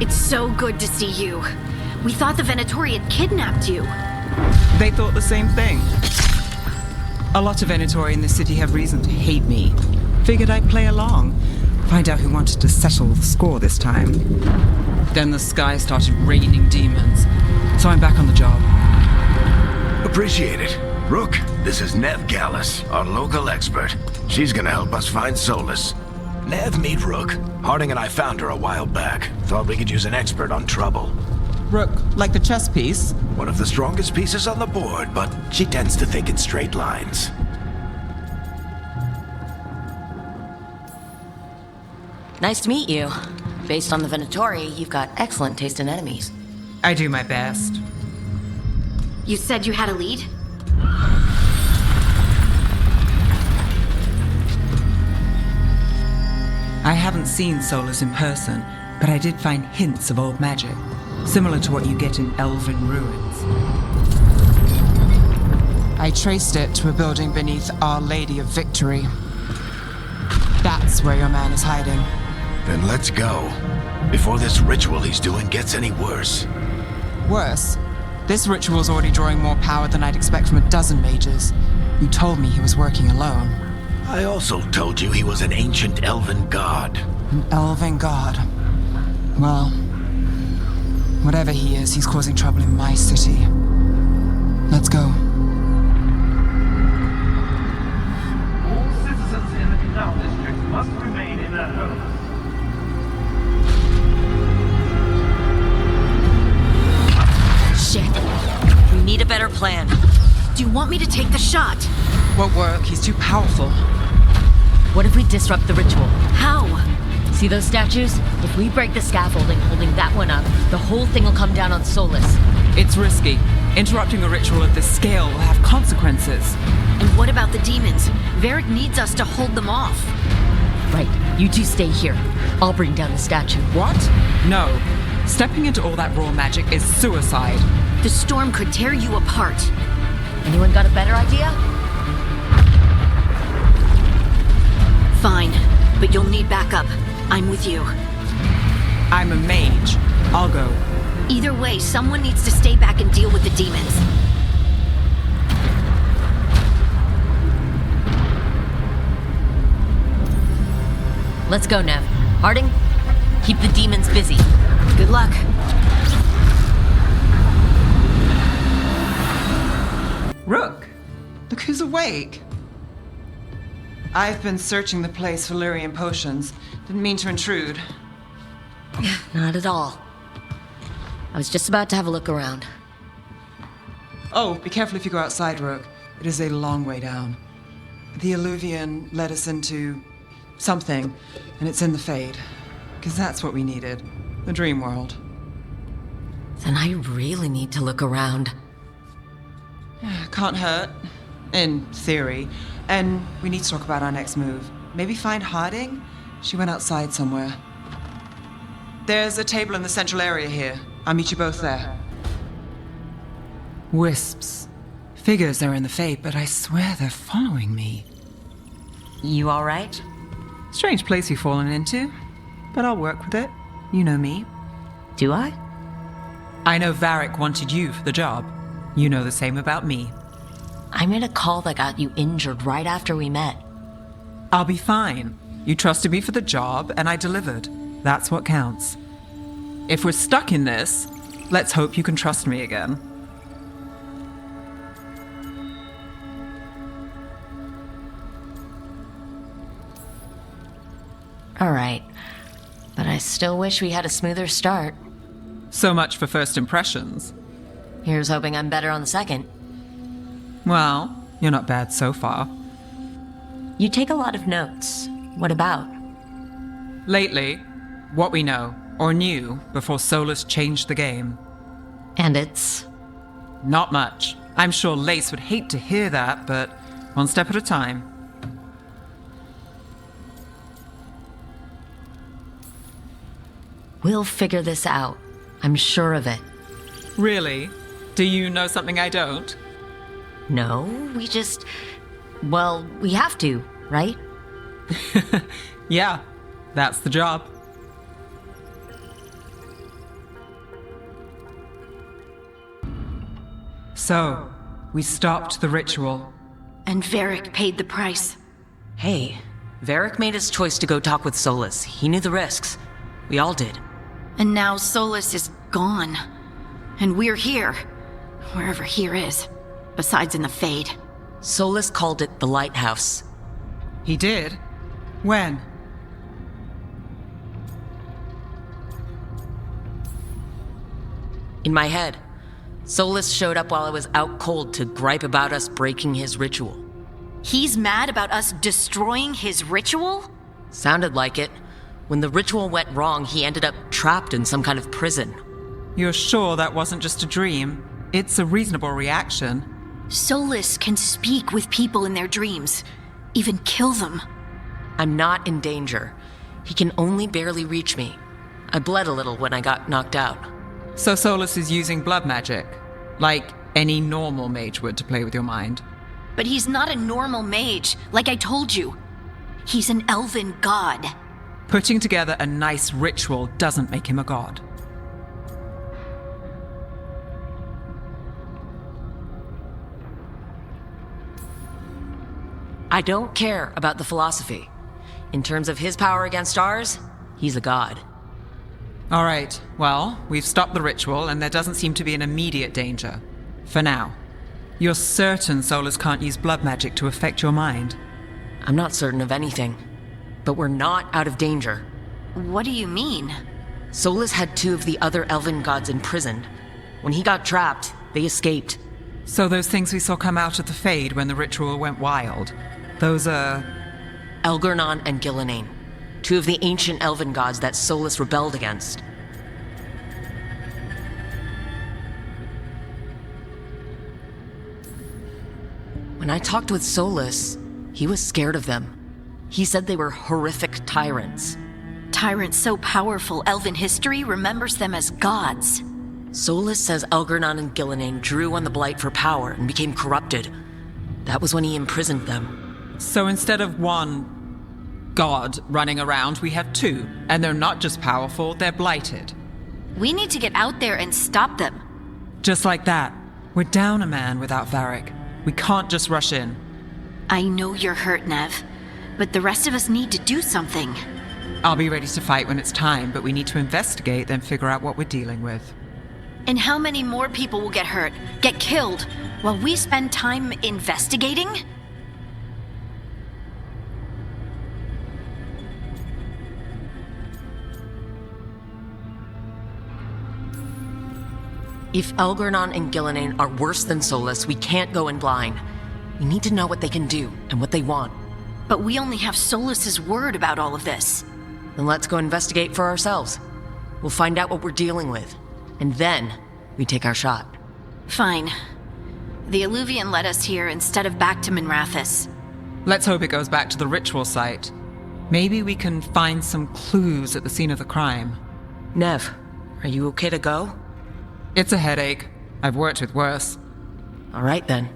It's so good to see you. We thought the Venatori had kidnapped you. They thought the same thing. A lot of Venatori in the city have reason to hate me. Figured I'd play along. Find out who wanted to settle the score this time. Then the sky started raining demons. So I'm back on the job. Appreciate it. Rook, this is Neve Gallus, our local expert. She's gonna help us find Solus. Neve, meet Rook. Harding and I found her a while back. Thought we could use an expert on trouble. Rook, like the chess piece? One of the strongest pieces on the board, but she tends to think in straight lines. Nice to meet you. Based on the Venatori, you've got excellent taste in enemies. I do my best. You said you had a lead? I haven't seen Solus in person, but I did find hints of old magic, similar to what you get in elven ruins. I traced it to a building beneath Our Lady of Victory. That's where your man is hiding. Then let's go. Before this ritual he's doing gets any worse. Worse, this ritual's already drawing more power than I'd expect from a dozen mages. You told me he was working alone. I also told you he was an ancient elven god. An elven god. Well, whatever he is, he's causing trouble in my city. Let's go. All citizens in the canal district must remain in their homes. Shit. We need a better plan. Do you want me to take the shot? Won't work, he's too powerful. What if we disrupt the ritual? How? See those statues? If we break the scaffolding holding that one up, the whole thing will come down on Solus. It's risky. Interrupting a ritual of this scale will have consequences. And what about the demons? Varric needs us to hold them off. Right, you two stay here. I'll bring down the statue. What? No. Stepping into all that raw magic is suicide. The storm could tear you apart. Anyone got a better idea? Fine, but you'll need backup. I'm with you. I'm a mage. I'll go. Either way, someone needs to stay back and deal with the demons. Let's go, Neve. Harding, keep the demons busy. Good luck. Rook, look who's awake. I've been searching the place for Lyrian potions. Didn't mean to intrude. Not at all. I was just about to have a look around. Oh, be careful if you go outside, Rook. It is a long way down. The Alluvian led us into something, and it's in the Fade. Because that's what we needed. The dream world. Then I really need to look around. Can't hurt. In theory. And we need to talk about our next move. Maybe find Harding? She went outside somewhere. There's a table in the central area here. I'll meet you both there. Wisps. Figures are in the Fade, but I swear they're following me. You all right? Strange place you've fallen into, but I'll work with it. You know me. Do I? I know Varric wanted you for the job. You know the same about me. I made a call that got you injured right after we met. I'll be fine. You trusted me for the job, and I delivered. That's what counts. If we're stuck in this, let's hope you can trust me again. All right. But I still wish we had a smoother start. So much for first impressions. Here's hoping I'm better on the second. Well, you're not bad so far. You take a lot of notes. What about? Lately, what we know, or knew, before Solus changed the game. And it's... Not much. I'm sure Lace would hate to hear that, but one step at a time. We'll figure this out. I'm sure of it. Really? Do you know something I don't? No, we just... Well, we have to, right? Yeah, that's the job. So, we stopped the ritual. And Varric paid the price. Hey, Varric made his choice to go talk with Solus. He knew the risks. We all did. And now Solus is gone. And we're here. Wherever here is. Besides in the Fade. Solus called it the Lighthouse. He did? When? In my head, Solus showed up while I was out cold to gripe about us breaking his ritual. He's mad about us destroying his ritual? Sounded like it. When the ritual went wrong, he ended up trapped in some kind of prison. You're sure that wasn't just a dream? It's a reasonable reaction. Solus can speak with people in their dreams. Even kill them. I'm not in danger. He can only barely reach me. I bled a little when I got knocked out. So Solus is using blood magic, like any normal mage would to play with your mind. But he's not a normal mage, like I told you. He's an elven god. Putting together a nice ritual doesn't make him a god. I don't care about the philosophy. In terms of his power against ours, he's a god. All right, well, we've stopped the ritual and there doesn't seem to be an immediate danger. For now. You're certain Solus can't use blood magic to affect your mind? I'm not certain of anything. But we're not out of danger. What do you mean? Solus had 2 of the other elven gods imprisoned. When he got trapped, they escaped. So those things we saw come out of the Fade when the ritual went wild, those are... Elgernon and Gillenane. 2 of the ancient elven gods that Solus rebelled against. When I talked with Solus, he was scared of them. He said they were horrific tyrants. Tyrants so powerful, elven history remembers them as gods. Solus says Elgernon and Gillenane drew on the Blight for power and became corrupted. That was when he imprisoned them. So instead of one god running around, we have 2. And they're not just powerful, they're blighted. We need to get out there and stop them. Just like that. We're down a man without Varric. We can't just rush in. I know you're hurt, Neve. But the rest of us need to do something. I'll be ready to fight when it's time, but we need to investigate, then figure out what we're dealing with. And how many more people will get hurt, get killed, while we spend time investigating? If Elgernon and Gillenane are worse than Solus, we can't go in blind. We need to know what they can do and what they want. But we only have Solus's word about all of this. Then let's go investigate for ourselves. We'll find out what we're dealing with. And then, we take our shot. Fine. The Alluvian led us here instead of back to Minrathous. Let's hope it goes back to the ritual site. Maybe we can find some clues at the scene of the crime. Neve, are you okay to go? It's a headache. I've worked with worse. All right then.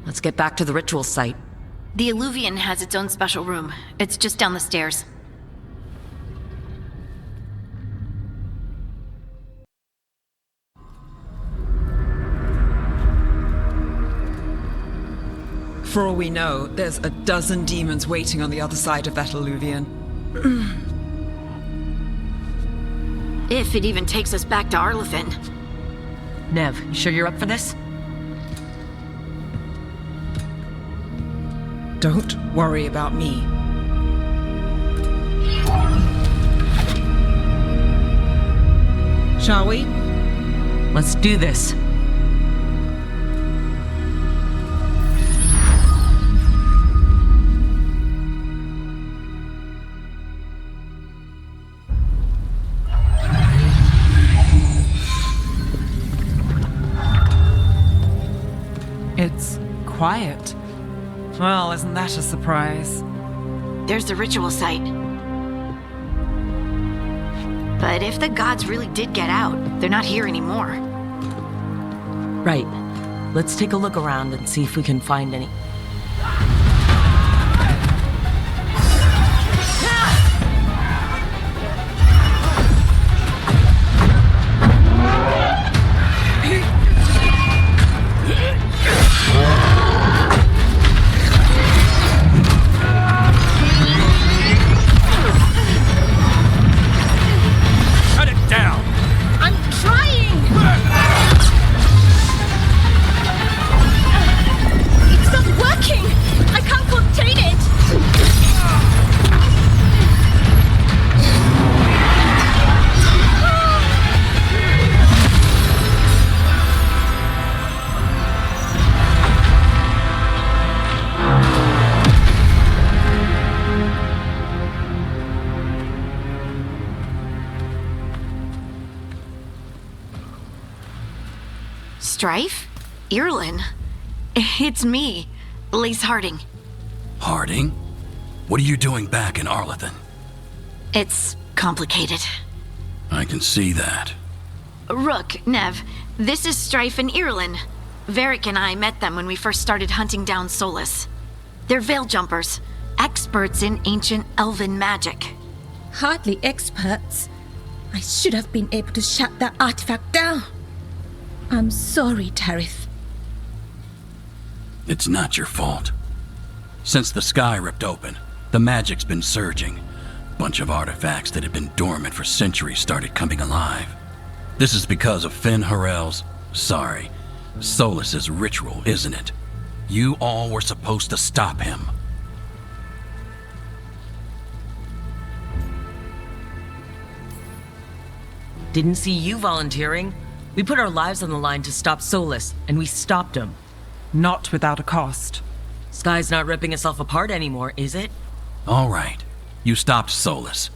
Let's get back to the ritual site. The Alluvian has its own special room. It's just down the stairs. For all we know, there's a dozen demons waiting on the other side of that Alluvian. If it even takes us back to Arlefin. Neve, you sure you're up for this? Don't worry about me. Shall we? Let's do this. It's quiet. Well, isn't that a surprise? There's the ritual site. But if the gods really did get out, they're not here anymore. Right. Let's take a look around and see if we can find any... Strife? Irlin? It's me, Lace Harding. Harding? What are you doing back in Arlethan? It's complicated. I can see that. Rook, Neve, this is Strife and Irlin. Varric and I met them when we first started hunting down Solus. They're veil jumpers, experts in ancient elven magic. Hardly experts. I should have been able to shut that artifact down. I'm sorry, Tarith. It's not your fault. Since the sky ripped open, the magic's been surging. Bunch of artifacts that had been dormant for centuries started coming alive. This is because of Finn Harel's, Solus's ritual, isn't it? You all were supposed to stop him. Didn't see you volunteering. We put our lives on the line to stop Solus, and we stopped him. Not without a cost. Sky's not ripping itself apart anymore, is it? All right, you stopped Solus.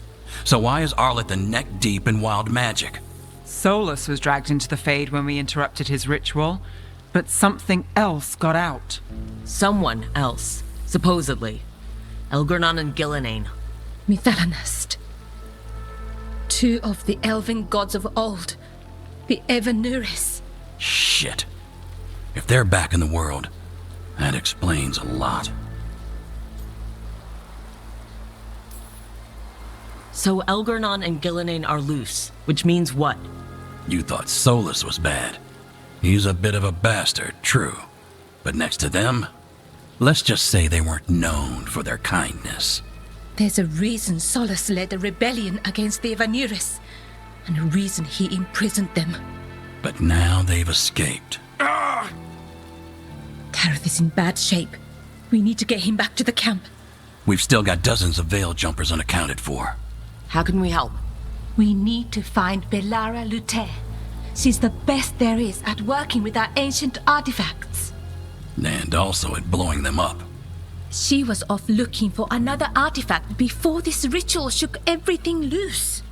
So why is Arlethan neck deep in wild magic? Solus was dragged into the Fade when we interrupted his ritual, but something else got out. Someone else, supposedly. Elgurnon and Gillenane. Mithalanast. Two of the elven gods of old. The Evanuris. Shit. If they're back in the world, that explains a lot. So Elgurnon and Gillenane are loose, which means what? You thought Solus was bad. He's a bit of a bastard, true. But next to them, let's just say they weren't known for their kindness. There's a reason Solus led a rebellion against the Evanuris, and a reason he imprisoned them. But now they've escaped. Tarith is in bad shape. We need to get him back to the camp. We've still got dozens of veil jumpers unaccounted for. How can we help? We need to find Belara Lute. She's the best there is at working with our ancient artifacts. And also at blowing them up. She was off looking for another artifact before this ritual shook everything loose.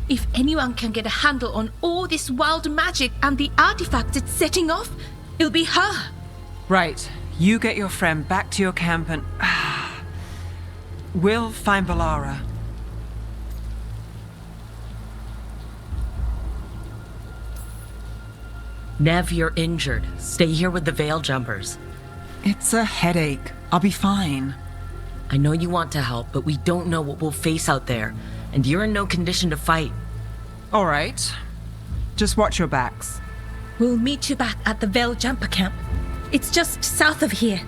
If anyone can get a handle on all this wild magic and the artifacts it's setting off, it'll be her. Right, you get your friend back to your camp and... we'll find Belara. Neve, you're injured. Stay here with the veil jumpers. It's a headache. I'll be fine. I know you want to help, but we don't know what we'll face out there, and you're in no condition to fight. All right. Just watch your backs. We'll meet you back at the Veil Jumper camp. It's just south of here.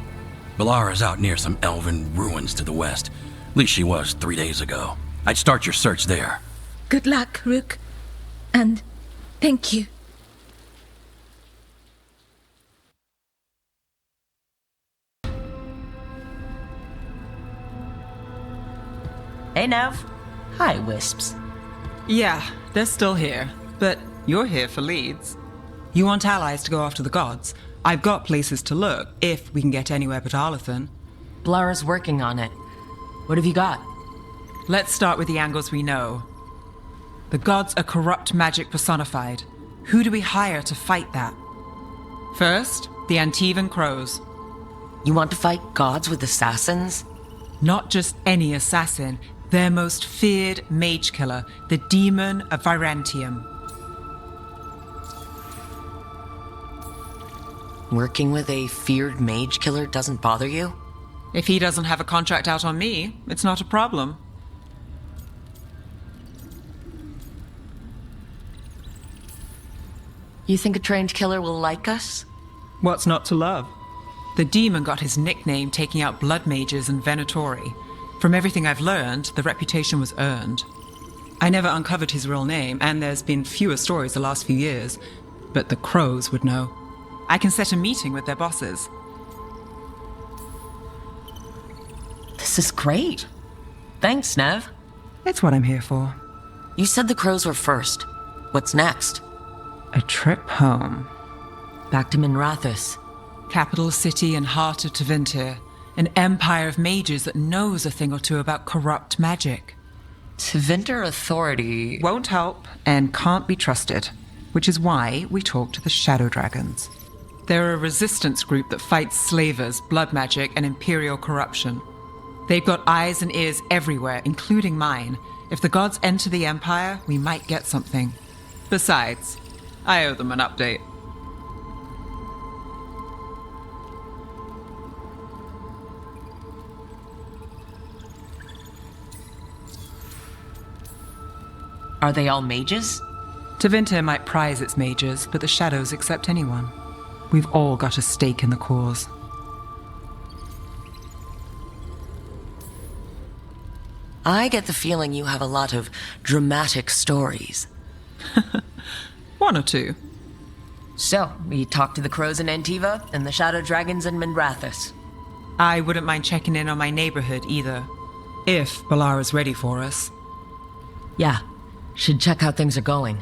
Belara's out near some elven ruins to the west. At least she was 3 days ago. I'd start your search there. Good luck, Rook. And thank you. Hey, Neve. Hi, Wisps. Yeah, they're still here. But you're here for leads. You want allies to go after the gods? I've got places to look, if we can get anywhere but Arlethan. Blara's working on it. What have you got? Let's start with the angles we know. The gods are corrupt magic personified. Who do we hire to fight that? First, the Antivan Crows. You want to fight gods with assassins? Not just any assassin, their most feared mage killer, the Demon of Virantium. Working with a feared mage killer doesn't bother you? If he doesn't have a contract out on me, it's not a problem. You think a trained killer will like us? What's not to love? The demon got his nickname taking out blood mages and Venatori. From everything I've learned, the reputation was earned. I never uncovered his real name, and there's been fewer stories the last few years, but the Crows would know. I can set a meeting with their bosses. This is great. Thanks, Neve. It's what I'm here for. You said the Crows were first. What's next? A trip home. Back to Minrathous. Capital city and heart of Tevinter. An empire of mages that knows a thing or two about corrupt magic. Tevinter authority Won't help and can't be trusted, which is why we talk to the Shadow Dragons. They're a resistance group that fights slavers, blood magic, and imperial corruption. They've got eyes and ears everywhere, including mine. If the gods enter the Empire, we might get something. Besides, I owe them an update. Are they all mages? Tevinter might prize its mages, but the Shadows accept anyone. We've all got a stake in the cause. I get the feeling you have a lot of dramatic stories. One or two. So, we talked to the crows in Antiva and the shadow dragons in Minrathous. I wouldn't mind checking in on my neighborhood either. If Balara's ready for us. Yeah, should check how things are going.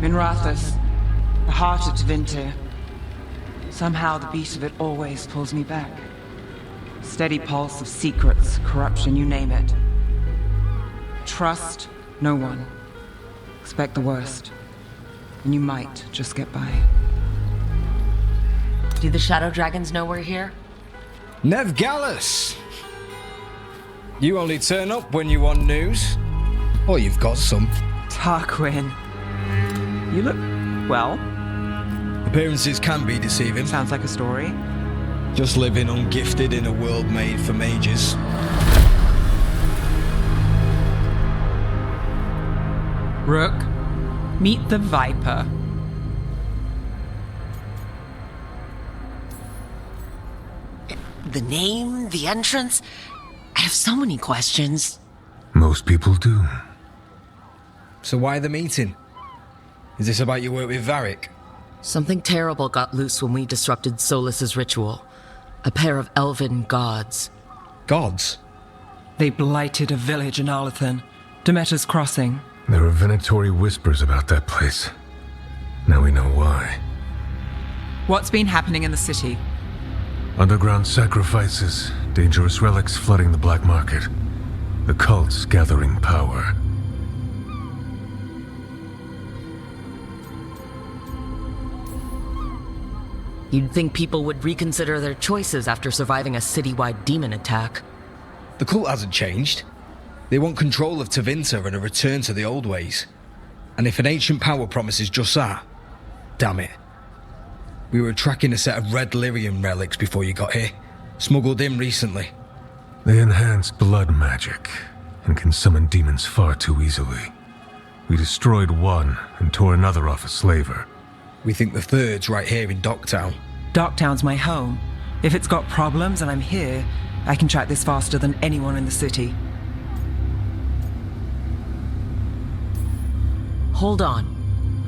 Minrathous, the heart of Tevinter. Somehow the beat of it always pulls me back. Steady pulse of secrets, corruption, you name it. Trust no one. Expect the worst. And you might just get by. Do the shadow dragons know we're here? Neve Gallus! You only turn up when you want news. Or you've got some. Tarquin. You look, well, Appearances can be deceiving. sounds like a story. Just living ungifted in a world made for mages. Rook, meet the Viper. The name, the entrance. I have so many questions. Most people do. So why the meeting? Is this about your work with Varric? Something terrible got loose when we disrupted Solus's ritual. A pair of elven gods. Gods? They blighted a village in Arlethan, Demeter's Crossing. There are venatory whispers about that place. Now we know why. What's been happening in the city? Underground sacrifices, dangerous relics flooding the black market. The cults gathering power. You'd think people would reconsider their choices after surviving a citywide demon attack. The cult hasn't changed. They want control of Tevinter and a return to the old ways. And if an ancient power promises just that, damn it. We were tracking a set of red lyrium relics before you got here. Smuggled in recently. They enhance blood magic and can summon demons far too easily. We destroyed one and tore another off a slaver. We think the third's right here in Docktown. Docktown's my home. If it's got problems and I'm here, I can track this faster than anyone in the city. Hold on.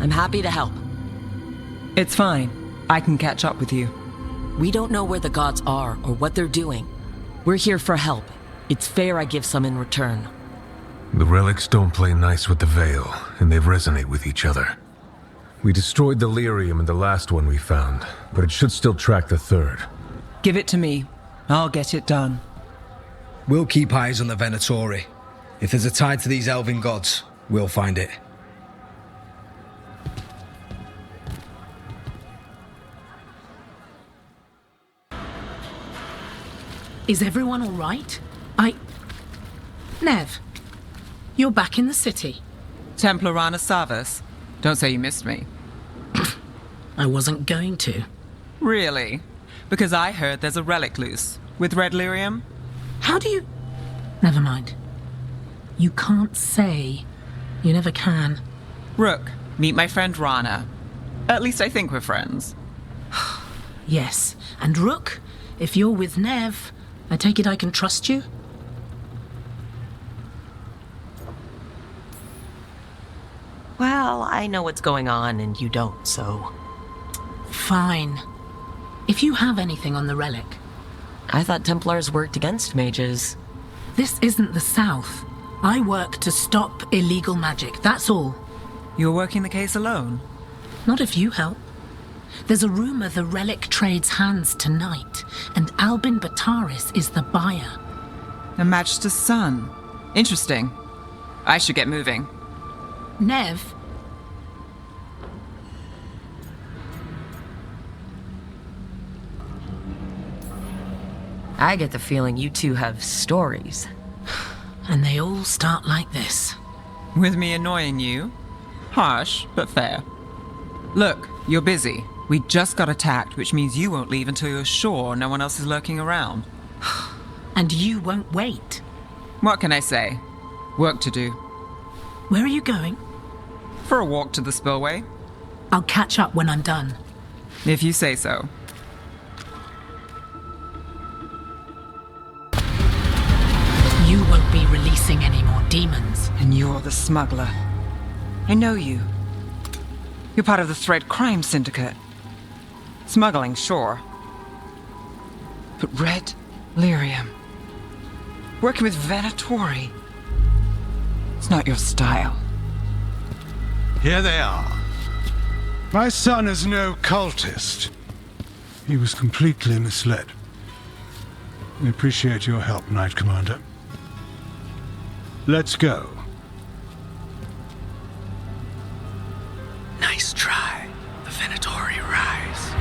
I'm happy to help. It's fine. I can catch up with you. We don't know where the gods are or what they're doing. We're here for help. It's fair I give some in return. The relics don't play nice with the Veil, and they resonate with each other. We destroyed the lyrium in the last one we found, but it should still track the third. Give it to me. I'll get it done. We'll keep eyes on the Venatori. If there's a tie to these elven gods, we'll find it. Is everyone all right? Neve, you're back in the city. Templar Rana Savas. Don't say you missed me. I wasn't going to. Really? Because I heard there's a relic loose. With red lyrium? How do you... Never mind. You can't say. You never can. Rook, meet my friend Rana. At least I think we're friends. Yes, and Rook, if you're with Neve, I take it I can trust you? Well, I know what's going on and you don't, so... Fine. If you have anything on the relic... I thought Templars worked against mages. This isn't the South. I work to stop illegal magic, that's all. You're working the case alone? Not if you help. There's a rumor the relic trades hands tonight, and Albin Bataris is the buyer. A Magister's son. Interesting. I should get moving. Neve, I get the feeling you two have stories. and they all start like this. With me annoying you? Harsh, but fair. Look, you're busy. We just got attacked, which means you won't leave until you're sure no one else is lurking around. And you won't wait. What can I say? Work to do. Where are you going? For a walk to the spillway, I'll catch up when I'm done. if you say so. You won't be releasing any more demons. And you're the smuggler. I know you. You're part of the Thread Crime Syndicate. Smuggling, sure. But red lyrium. Working with Venatori. It's not your style. Here they are. My son is no cultist. He was completely misled. We appreciate your help, Knight Commander. Let's go. Nice try. The Venatori rise.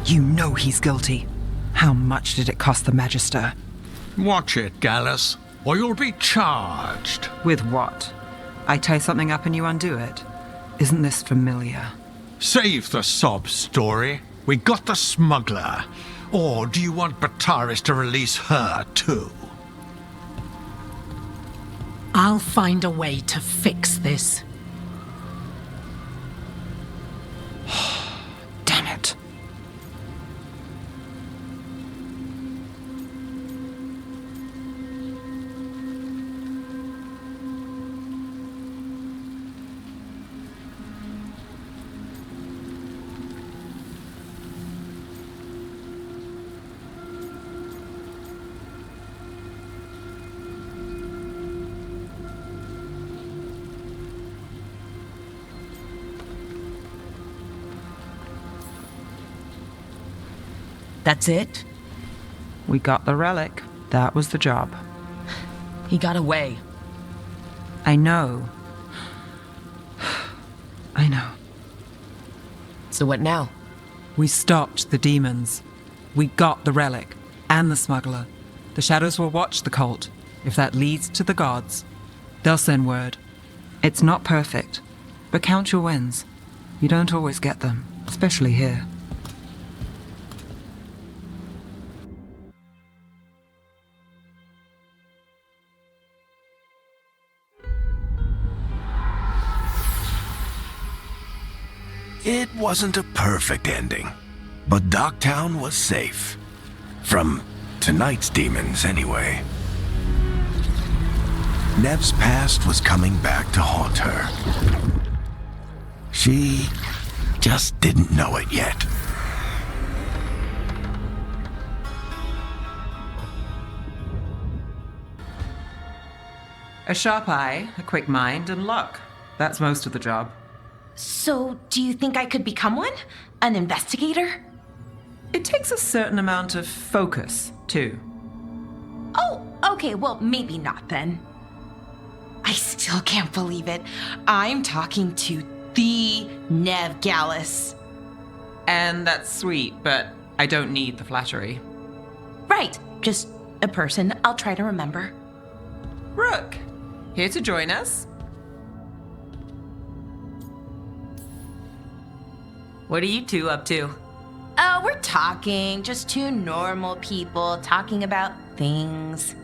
You know he's guilty. How much did it cost the Magister? Watch it, Gallus, or you'll be charged. With what? I tie something up and you undo it. Isn't this familiar? Save the sob story. We got the smuggler. Or do you want Bataris to release her, too? I'll find a way to fix this. Damn it. That's it? We got the relic. That was the job. He got away. I know. I know. So what now? We stopped the demons. We got the relic. And the smuggler. The shadows will watch the cult. If that leads to the gods, they'll send word. It's not perfect, but count your wins. You don't always get them, especially here. It wasn't a perfect ending, but Docktown was safe. From tonight's demons, anyway. Neve's past was coming back to haunt her. She just didn't know it yet. A sharp eye, a quick mind, and luck. That's most of the job. So, do you think I could become one? An investigator? It takes a certain amount of focus, too. Oh, okay, well, maybe not then. I still can't believe it. I'm talking to the Neve Gallus. And that's sweet, but I don't need the flattery. Right, just a person I'll try to remember. Rook, here to join us. What are you two up to? Oh, we're talking. Just two normal people talking about things.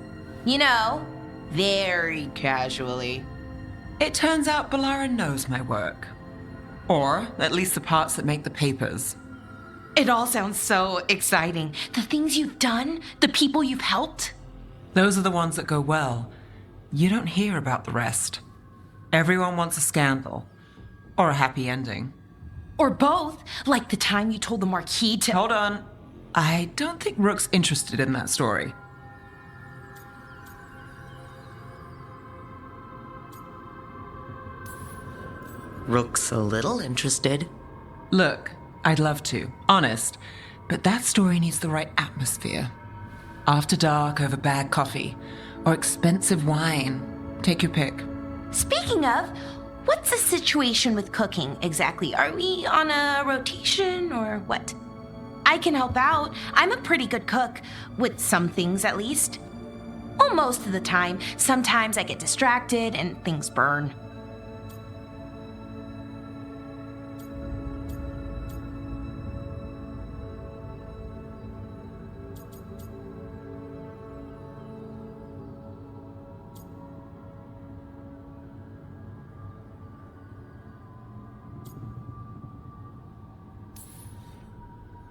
You know, very casually. It turns out Balara knows my work. Or at least the parts that make the papers. It all sounds so exciting. The things you've done, the people you've helped. Those are the ones that go well. You don't hear about the rest. Everyone wants a scandal. Or a happy ending. Or both, like the time you told the Marquis to— Hold on. I don't think Rook's interested in that story. Rook's a little interested. Look, I'd love to. Honest. But that story needs the right atmosphere. After dark over bad coffee, or expensive wine. Take your pick. Speaking of, what's the situation with cooking exactly? Are we on a rotation or what? I can help out. I'm a pretty good cook, with some things at least. Well, most of the time. Sometimes I get distracted and things burn.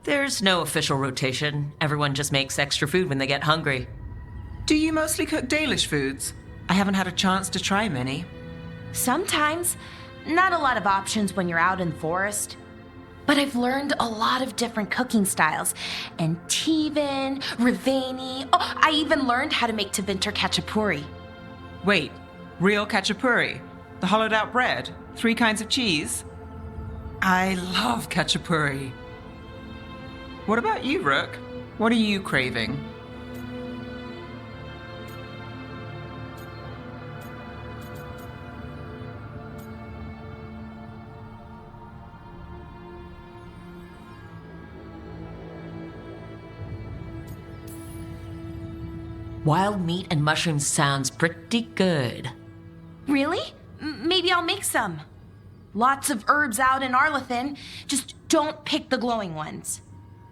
There's no official rotation. Everyone just makes extra food when they get hungry. Do you mostly cook Dalish foods? I haven't had a chance to try many. Sometimes. Not a lot of options when you're out in the forest. But I've learned a lot of different cooking styles. And Tevan, Rivani. Oh, I even learned how to make Tevinter Khachapuri. Wait, real khachapuri? The hollowed out bread? 3 kinds of cheese? I love khachapuri. What about you, Rook? What are you craving? Wild meat and mushrooms sounds pretty good. Really? Maybe I'll make some. Lots of herbs out in Arlathan. Just don't pick the glowing ones.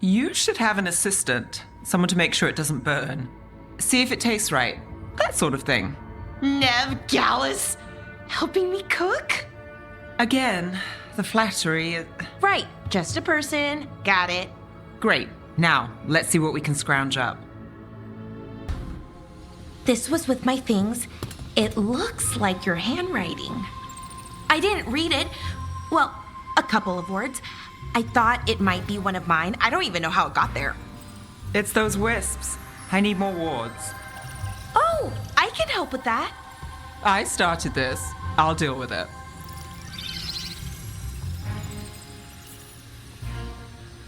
You should have an assistant. Someone to make sure it doesn't burn. See if it tastes right. That sort of thing. Neve Gallus, helping me cook? Again, the flattery. Right, just a person. Got it. Great. Now, let's see what we can scrounge up. This was with my things. It looks like your handwriting. I didn't read it. Well, a couple of words. I thought it might be one of mine. I don't even know how it got there. It's those wisps. I need more wards. Oh, I can help with that. I started this. I'll deal with it.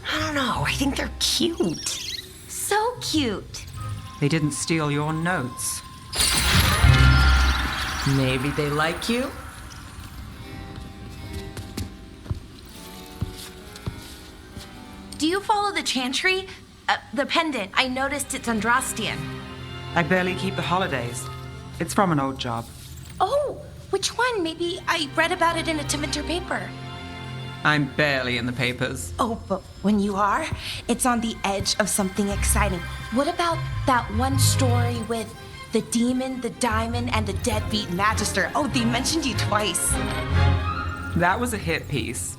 I don't know. I think they're cute. So cute. They didn't steal your notes. Maybe they like you? Do you follow the chantry? The pendant. I noticed it's Andrastian. I barely keep the holidays. It's from an old job. Oh, which one? Maybe I read about it in a Tevinter paper. I'm barely in the papers. Oh, but when you are, it's on the edge of something exciting. What about that one story with the demon, the diamond, and the deadbeat magister? Oh, they mentioned you twice. That was a hit piece.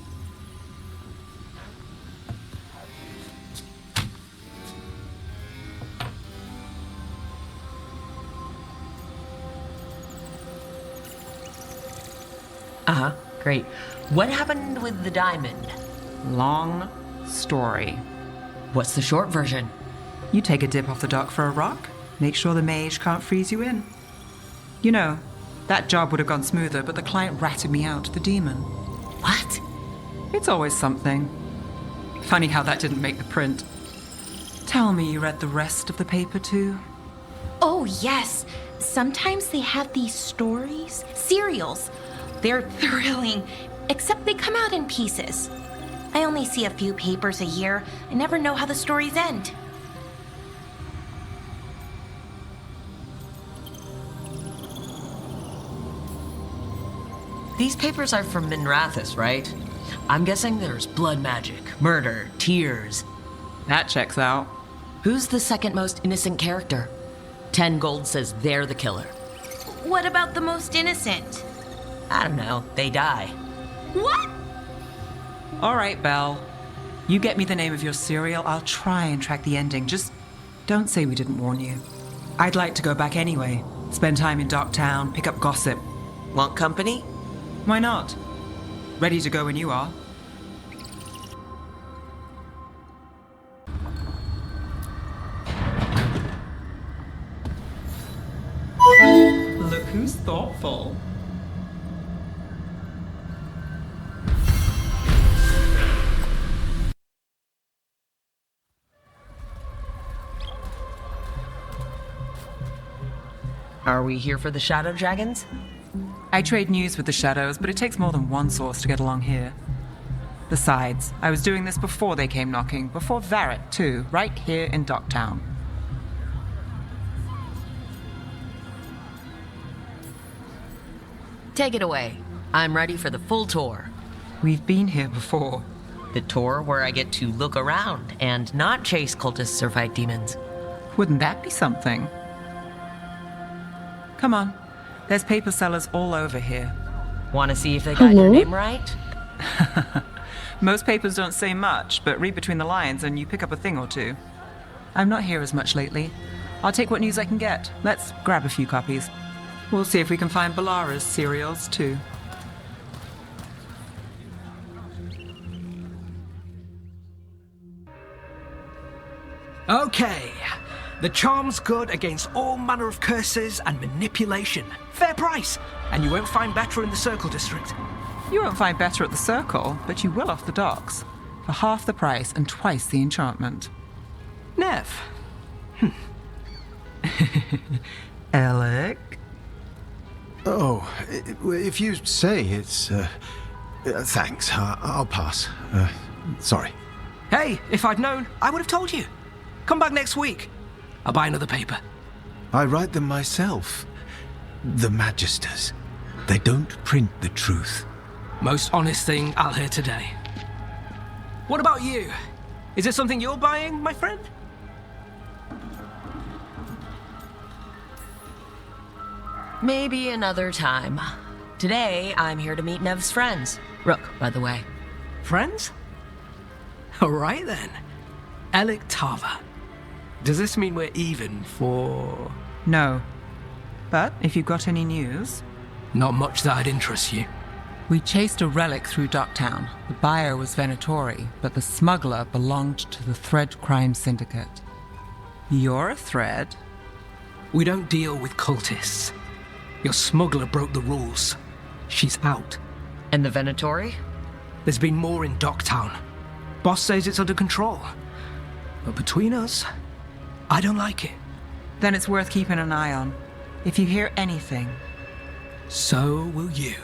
Uh-huh, great. What happened with the diamond? Long story. What's the short version? You take a dip off the dock for a rock, make sure the mage can't freeze you in. You know, that job would have gone smoother, but the client ratted me out to the demon. What? It's always something. Funny how that didn't make the print. Tell me you read the rest of the paper too? Oh, yes. Sometimes they have these stories, serials. They're thrilling, except they come out in pieces. I only see a few papers a year. I never know how the stories end. These papers are from Minrathous, right? I'm guessing there's blood magic, murder, tears. That checks out. Who's the second most innocent character? 10 gold says they're the killer. What about the most innocent? I don't know. They die. What? All right, Belle. You get me the name of your cereal, I'll try and track the ending. Just don't say we didn't warn you. I'd like to go back anyway. Spend time in Darktown, pick up gossip. Want company? Why not? Ready to go when you are. Look who's thoughtful. Are we here for the Shadow Dragons? I trade news with the Shadows, but it takes more than one source to get along here. Besides, I was doing this before they came knocking, before Varric too, right here in Docktown. Take it away. I'm ready for the full tour. We've been here before. The tour where I get to look around and not chase cultists or fight demons. Wouldn't that be something? Come on. There's paper sellers all over here. Want to see if they got your name right? Most papers don't say much, but read between the lines and you pick up a thing or two. I'm not here as much lately. I'll take what news I can get. Let's grab a few copies. We'll see if we can find Balara's cereals, too. Okay. The charm's good against all manner of curses and manipulation. Fair price. And you won't find better in the Circle District. You won't find better at the Circle, but you will off the docks. For half the price and twice the enchantment. Neve. Alec? Oh, if you say it's... thanks. I'll pass. Sorry. Hey, if I'd known, I would have told you. Come back next week. I'll buy another paper. I write them myself. The Magisters. They don't print the truth. Most honest thing I'll hear today. What about you? Is it something you're buying, my friend? Maybe another time. Today, I'm here to meet Neve's friends. Rook, by the way. Friends? All right, then. Alec Tava. Does this mean we're even for... No. But if you've got any news... Not much that'd interest you. We chased a relic through Docktown. The buyer was Venatori, but the smuggler belonged to the Thread Crime Syndicate. You're a Thread? We don't deal with cultists. Your smuggler broke the rules. She's out. And the Venatori? There's been more in Docktown. Boss says it's under control. But between us, I don't like it. Then it's worth keeping an eye on. If you hear anything... So will you.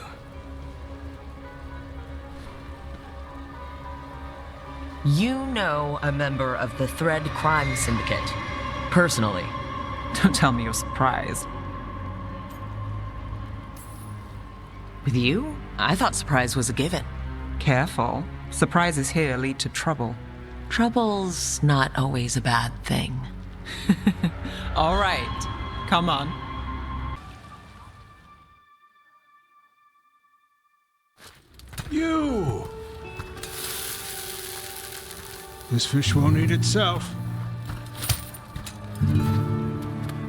You know a member of the Thread Crime Syndicate. Personally. Don't tell me you're surprised. With you? I thought surprise was a given. Careful. Surprises here lead to trouble. Trouble's not always a bad thing. All right. Come on. You! This fish won't eat itself.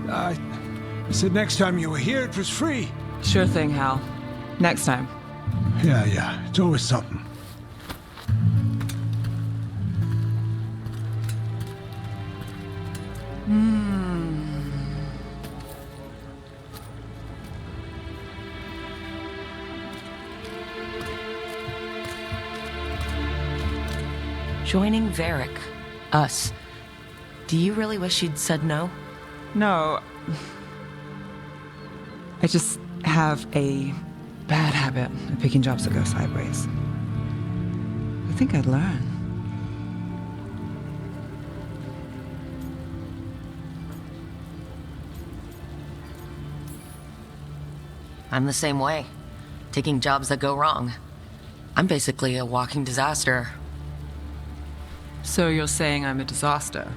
I said next time you were here it was free. Sure thing, Hal. Next time. Yeah. It's always something. Joining Varric. Us. Do you really wish you'd said no? No. I just have a bad habit of picking jobs that go sideways. I think I'd learn. I'm the same way. Taking jobs that go wrong. I'm basically a walking disaster. So you're saying I'm a disaster?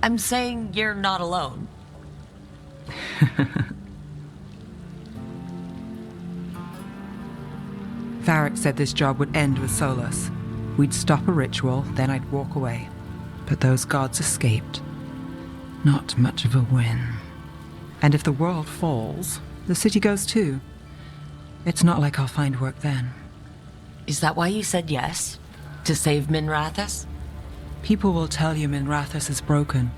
I'm saying you're not alone. Varric said this job would end with Solus. We'd stop a ritual, then I'd walk away. But those gods escaped. Not much of a win. And if the world falls, the city goes too. It's not like I'll find work then. Is that why you said yes? To save Minrathous? People will tell you Minrathous is broken.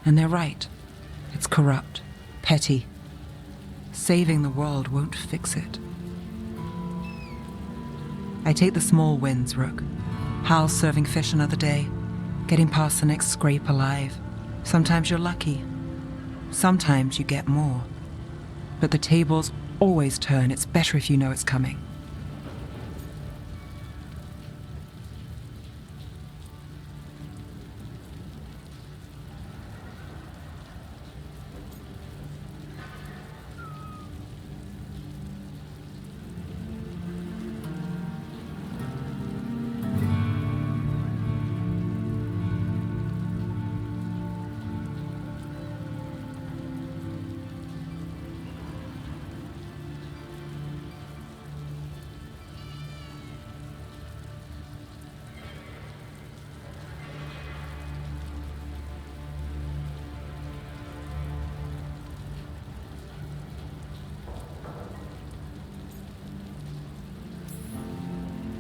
And they're right. It's corrupt. Petty. Saving the world won't fix it. I take the small wins, Rook. Hal serving fish another day. Getting past the next scrape alive. Sometimes you're lucky. Sometimes you get more. But the tables always turn. It's better if you know it's coming.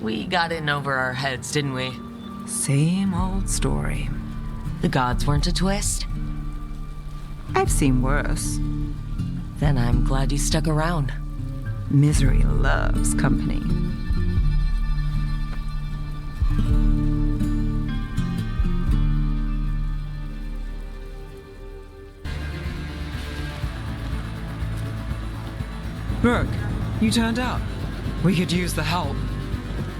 We got in over our heads, didn't we? Same old story. The gods weren't a twist? I've seen worse. Then I'm glad you stuck around. Misery loves company. Rook, you turned up. We could use the help.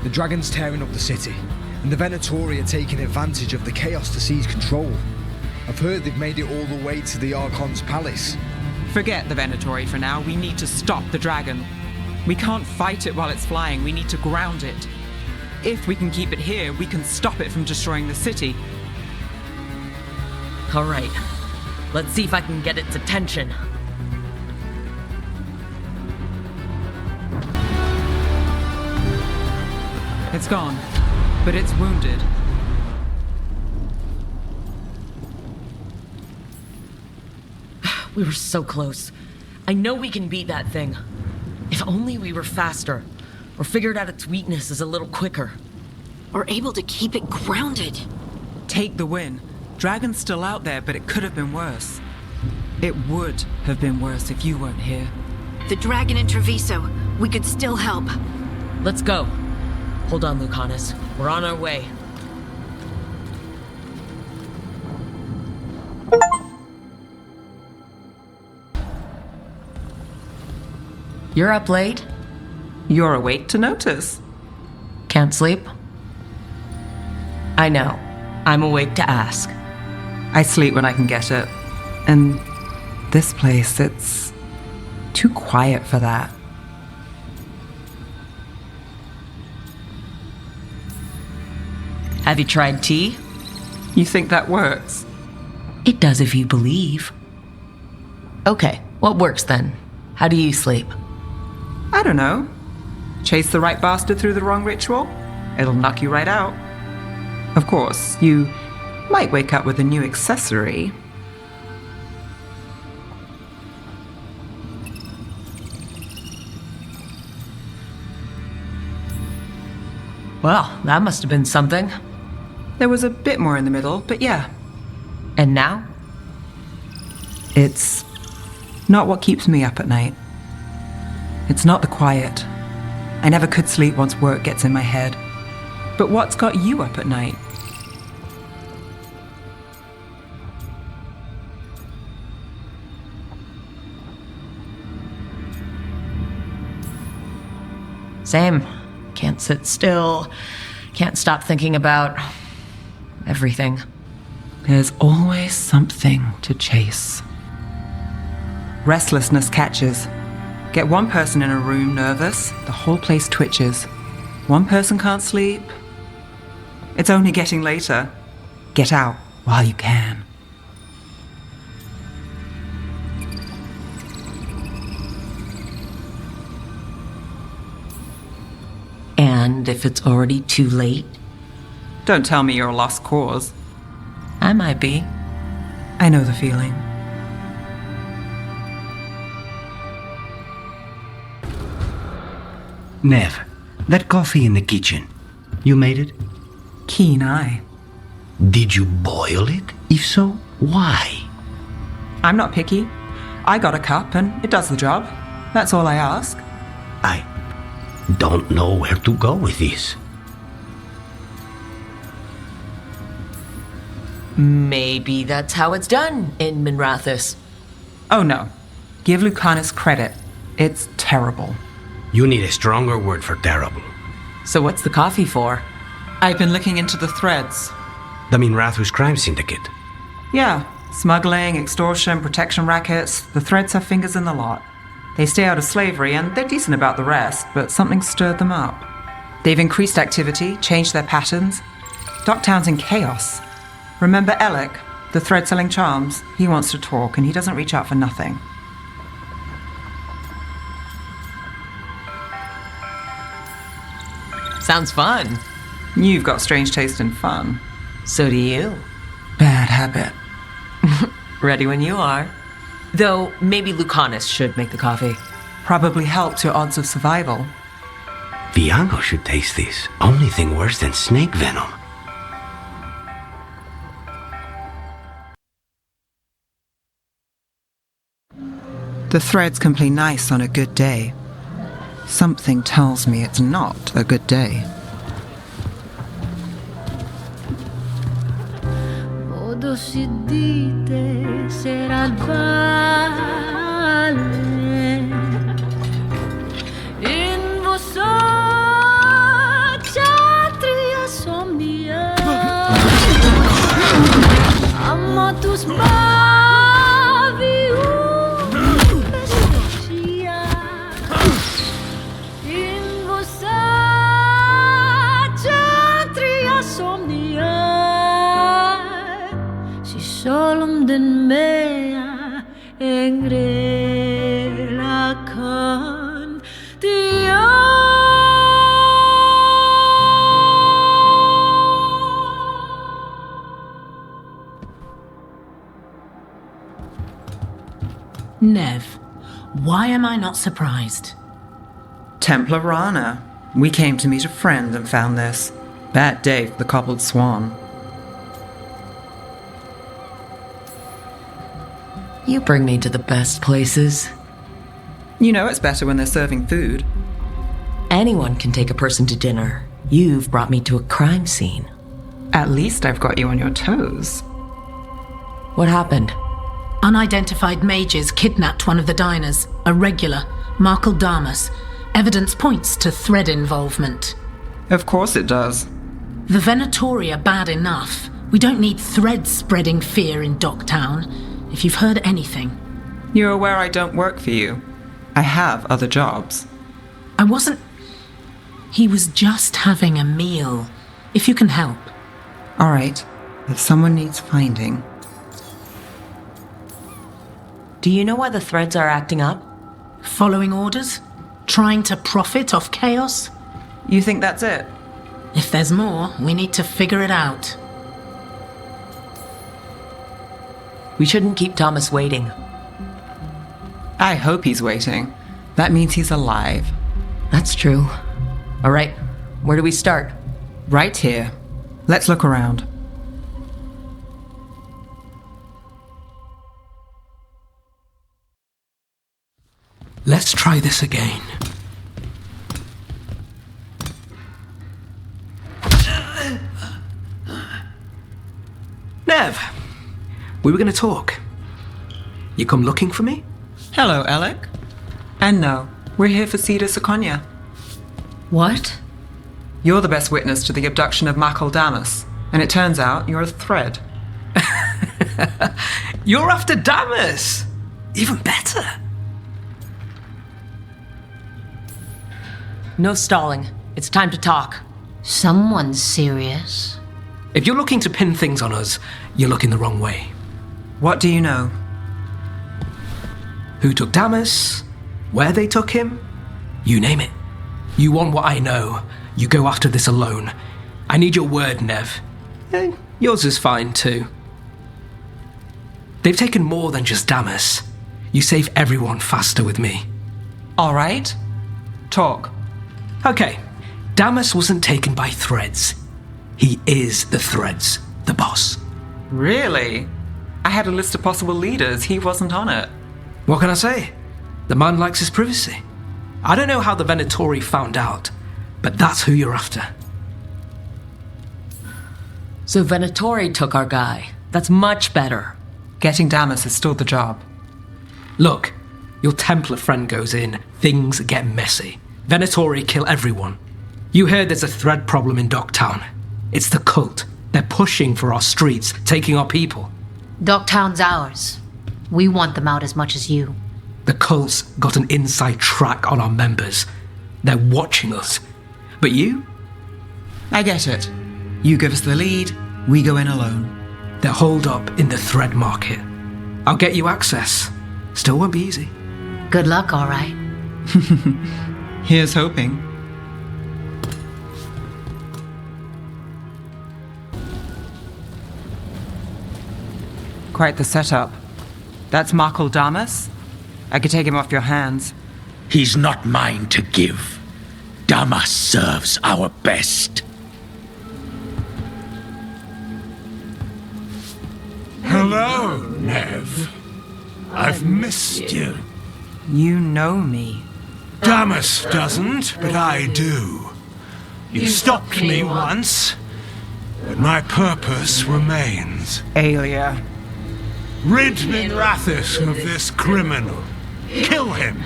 The dragon's tearing up the city, and the Venatori are taking advantage of the chaos to seize control. I've heard they've made it all the way to the Archon's palace. Forget the Venatori for now. We need to stop the dragon. We can't fight it while it's flying. We need to ground it. If we can keep it here, we can stop it from destroying the city. All right. Let's see if I can get its attention. It's gone, but it's wounded. We were so close. I know we can beat that thing. If only we were faster, or figured out its weaknesses a little quicker. Or able to keep it grounded. Take the win. Dragon's still out there, but it could have been worse. It would have been worse if you weren't here. The dragon in Treviso. We could still help. Let's go. Hold on, Lucanus. We're on our way. You're up late? You're awake to notice. Can't sleep? I know. I'm awake to ask. I sleep when I can get it. And this place, it's too quiet for that. Have you tried tea? You think that works? It does if you believe. Okay, what works then? How do you sleep? I don't know. Chase the right bastard through the wrong ritual? It'll knock you right out. Of course, you might wake up with a new accessory. Well, that must have been something. There was a bit more in the middle, but yeah. And now? It's not what keeps me up at night. It's not the quiet. I never could sleep once work gets in my head. But what's got you up at night? Same. Can't sit still. Can't stop thinking about everything. There's always something to chase. Restlessness catches. Get one person in a room nervous, the whole place twitches. One person can't sleep. It's only getting later. Get out while you can. And if it's already too late? Don't tell me you're a lost cause. I might be. I know the feeling. Neve, that coffee in the kitchen, you made it? Keen eye. Did you boil it? If so, why? I'm not picky. I got a cup and it does the job. That's all I ask. I don't know where to go with this. Maybe that's how it's done in Minrathous. Oh no. Give Lucanus credit. It's terrible. You need a stronger word for terrible. So what's the coffee for? I've been looking into the threads. The Minrathous crime syndicate. Yeah. Smuggling, extortion, protection rackets. The threads have fingers in the lot. They stay out of slavery and they're decent about the rest, but something stirred them up. They've increased activity, changed their patterns. Docktown's in chaos. Remember Alec, the thread-selling charms? He wants to talk and he doesn't reach out for nothing. Sounds fun. You've got strange taste in fun. So do you. Bad habit. Ready when you are. Though, maybe Lucanus should make the coffee. Probably helped your odds of survival. Viago should taste this. Only thing worse than snake venom. The threads can play nice on a good day. Something tells me it's not a good day. Modo si dite sarà il vale in vostra ksatria somnia amatus Solom den mea engrelakan dia. Neve, why am I not surprised? Templar Rana. We came to meet a friend and found this. Bad day for the cobbled swan. You bring me to the best places. You know it's better when they're serving food. Anyone can take a person to dinner. You've brought me to a crime scene. At least I've got you on your toes. What happened? Unidentified mages kidnapped one of the diners, a regular, Markle Damas. Evidence points to thread involvement. Of course it does. The Venatori are bad enough. We don't need threads spreading fear in Docktown. If you've heard anything. You're aware I don't work for you. I have other jobs. I wasn't... He was just having a meal. If you can help. All right. If someone needs finding. Do you know why the threads are acting up? Following orders? Trying to profit off chaos? You think that's it? If there's more, we need to figure it out. We shouldn't keep Thomas waiting. I hope he's waiting. That means he's alive. That's true. All right, where do we start? Right here. Let's look around. Let's try this again. Neve, we were going to talk. You come looking for me? Hello, Alec. And no, we're here for Cedar Seconia. What? You're the best witness to the abduction of Markle Damas, and it turns out you're a thread. You're after Damas! Even better. No stalling. It's time to talk. Someone's serious. If you're looking to pin things on us, you're looking the wrong way. What do you know? Who took Damas? Where they took him? You name it. You want what I know. You go after this alone. I need your word, Neve. Yours is fine, too. They've taken more than just Damas. You save everyone faster with me. All right. Talk. Okay. Damas wasn't taken by threads. He is the threads, the boss. Really? I had a list of possible leaders. He wasn't on it. What can I say? The man likes his privacy. I don't know how the Venatori found out, but that's who you're after. So Venatori took our guy. That's much better. Getting Damas is still the job. Look, your Templar friend goes in, things get messy. Venatori kill everyone. You heard there's a thread problem in Docktown. It's the cult. They're pushing for our streets, taking our people. Docktown's ours. We want them out as much as you. The cult's got an inside track on our members. They're watching us. But you? I get it. You give us the lead, we go in alone. They're holed up in the thread market. I'll get you access. Still won't be easy. Good luck, all right. Here's hoping. Quite the setup. That's Markle Damas? I could take him off your hands. He's not mine to give. Damas serves our best. Hello, Neve. I've missed you. You know me. Damas doesn't, but I do. You stopped me once, but my purpose remains. Aelia. Rid Minrathous of this criminal. Kill him.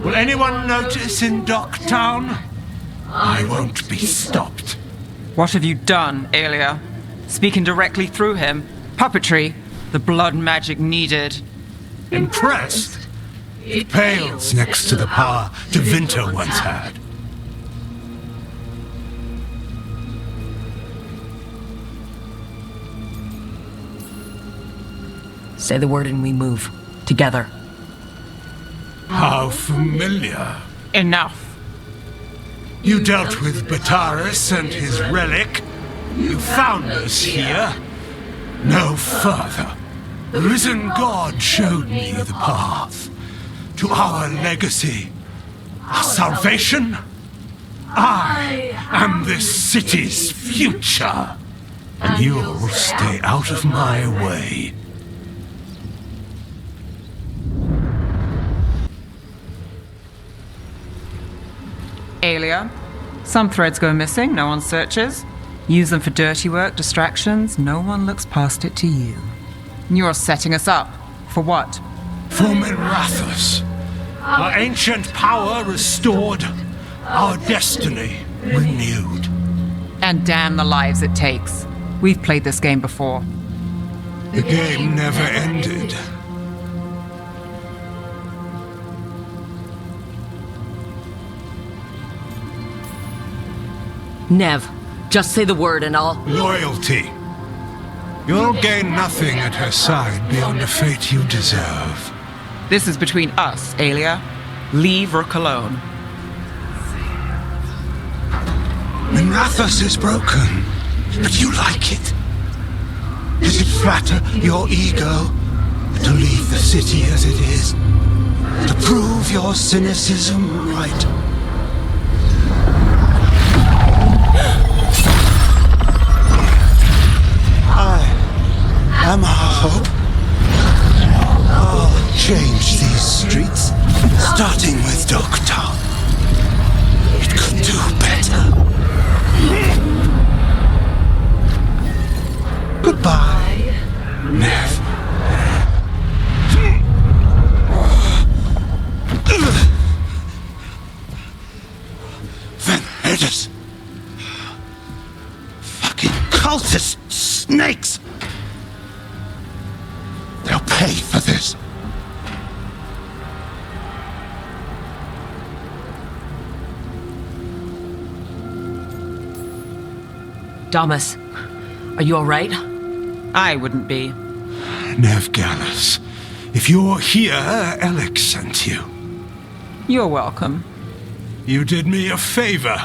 Will anyone notice in Docktown? I won't be stopped. What have you done, Aelia? Speaking directly through him. Puppetry. The blood magic needed. Impressed? It pales next to the power Tevinter once had. Say the word and we move. Together. How familiar. Enough. You dealt with Bataris and his relic. You found us here. No further. The risen God showed me the path to our legacy, our salvation. I am this city's future, and you'll stay out of my way. Aelia. Some threads go missing, no one searches. Use them for dirty work, distractions, no one looks past it to you. You're setting us up. For what? For Minrathous. Our ancient power restored, our destiny renewed. And damn the lives it takes. We've played this game before. The game never ended. Neve, just say the word and I'll... Loyalty. You'll gain nothing at her side beyond the fate you deserve. This is between us, Aelia. Leave Rook alone. Minrathous is broken, but you like it. Does it flatter your ego to leave the city as it is? To prove your cynicism right? I am our hope. I'll change these streets, starting with Docktown. It could do better. Goodbye, Neve. Veilguard. Fucking cultist snakes. They'll pay for this. Damas, are you all right? I wouldn't be. Neve Gallus, if you're here, Alec sent you. You're welcome. You did me a favor.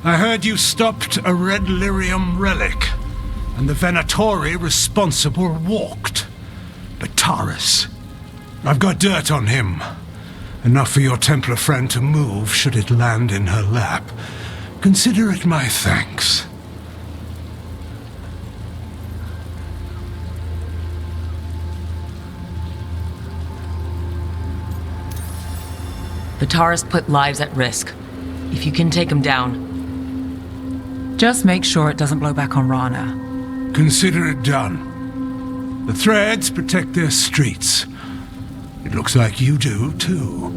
I heard you stopped a red lyrium relic, and the Venatori responsible walked. Bataris. I've got dirt on him. Enough for your Templar friend to move should it land in her lap. Consider it my thanks. Bataris put lives at risk. If you can take him down. Just make sure it doesn't blow back on Rana. Consider it done. The threads protect their streets. It looks like you do, too.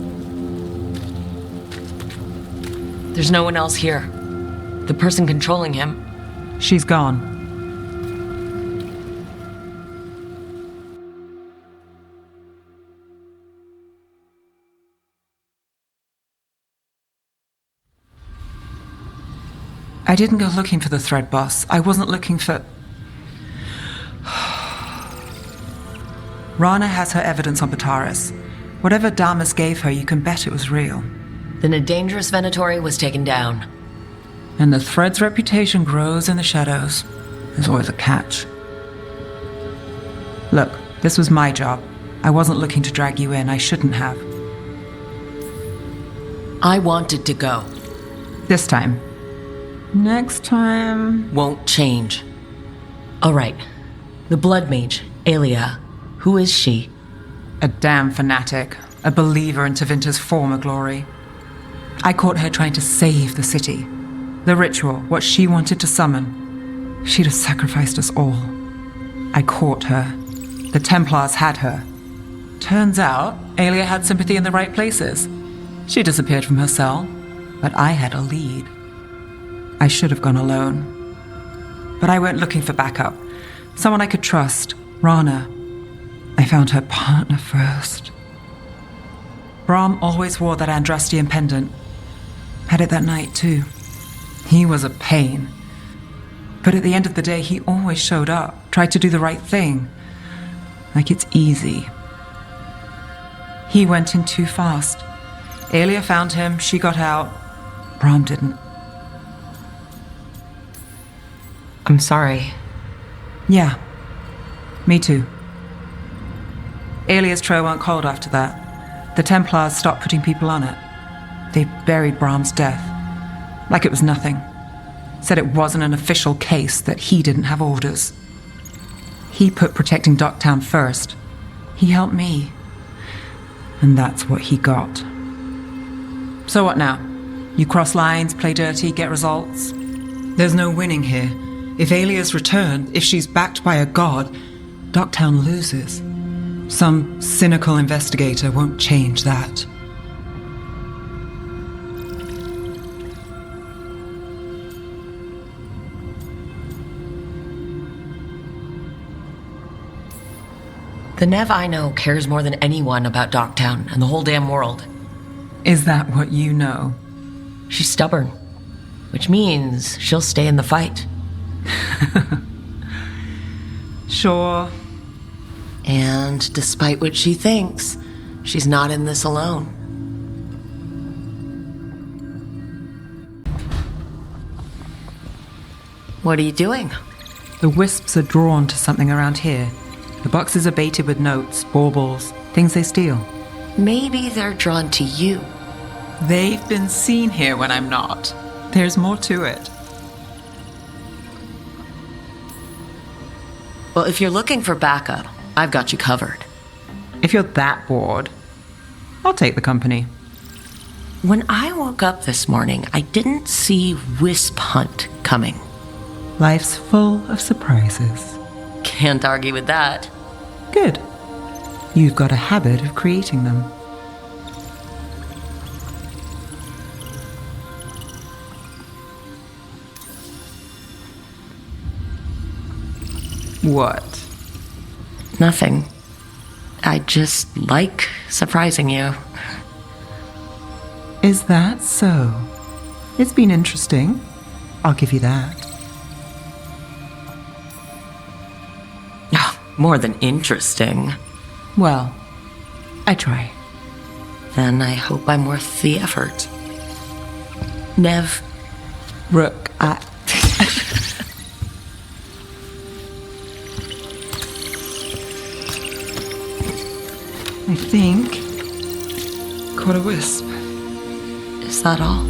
There's no one else here. The person controlling him. She's gone. I didn't go looking for the thread boss. I wasn't looking for... Rana has her evidence on Bataris. Whatever Damas gave her, you can bet it was real. Then a dangerous Venatori was taken down. And the thread's reputation grows in the shadows. There's always a catch. Look, this was my job. I wasn't looking to drag you in. I shouldn't have. I wanted to go. This time. Next time... Won't change. All right. The blood mage, Aelia. Who is she? A damn fanatic. A believer in Tevinter's former glory. I caught her trying to save the city. The ritual, what she wanted to summon. She'd have sacrificed us all. I caught her. The Templars had her. Turns out, Aelia had sympathy in the right places. She disappeared from her cell, but I had a lead. I should have gone alone. But I went looking for backup. Someone I could trust. Rana. I found her partner first. Brahm always wore that Andrastian pendant. Had it that night, too. He was a pain. But at the end of the day, he always showed up, tried to do the right thing. Like it's easy. He went in too fast. Aelia found him, she got out. Brahm didn't. I'm sorry. Yeah. Me too. Aelia's trail went cold after that. The Templars stopped putting people on it. They buried Brahm's death. Like it was nothing. Said it wasn't an official case, that he didn't have orders. He put protecting Docktown first. He helped me. And that's what he got. So what now? You cross lines, play dirty, get results? There's no winning here. If Aelia's returned, if she's backed by a god, Docktown loses. Some cynical investigator won't change that. The Neve I know cares more than anyone about Docktown and the whole damn world. Is that what you know? She's stubborn, which means she'll stay in the fight. Sure. And despite what she thinks, she's not in this alone. What are you doing? The wisps are drawn to something around here. The boxes are baited with notes, baubles, things they steal. Maybe they're drawn to you. They've been seen here when I'm not. There's more to it. Well, if you're looking for backup, I've got you covered. If you're that bored, I'll take the company. When I woke up this morning, I didn't see Wisp Hunt coming. Life's full of surprises. Can't argue with that. Good. You've got a habit of creating them. What? Nothing. I just like surprising you. Is that so? It's been interesting. I'll give you that. More than interesting. Well, I try. Then I hope I'm worth the effort. Neve. Rook, I think... caught a wisp. Is that all?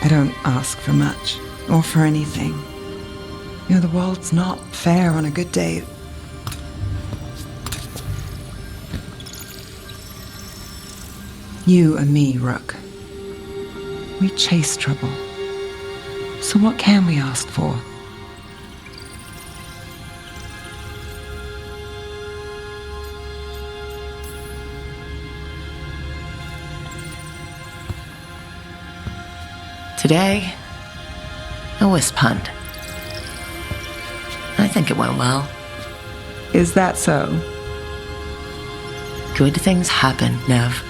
I don't ask for much, or for anything. You know, the world's not fair on a good day. You and me, Rook. We chase trouble. So what can we ask for? Today, a wisp hunt. I think it went well. Is that so? Good things happen, Neve.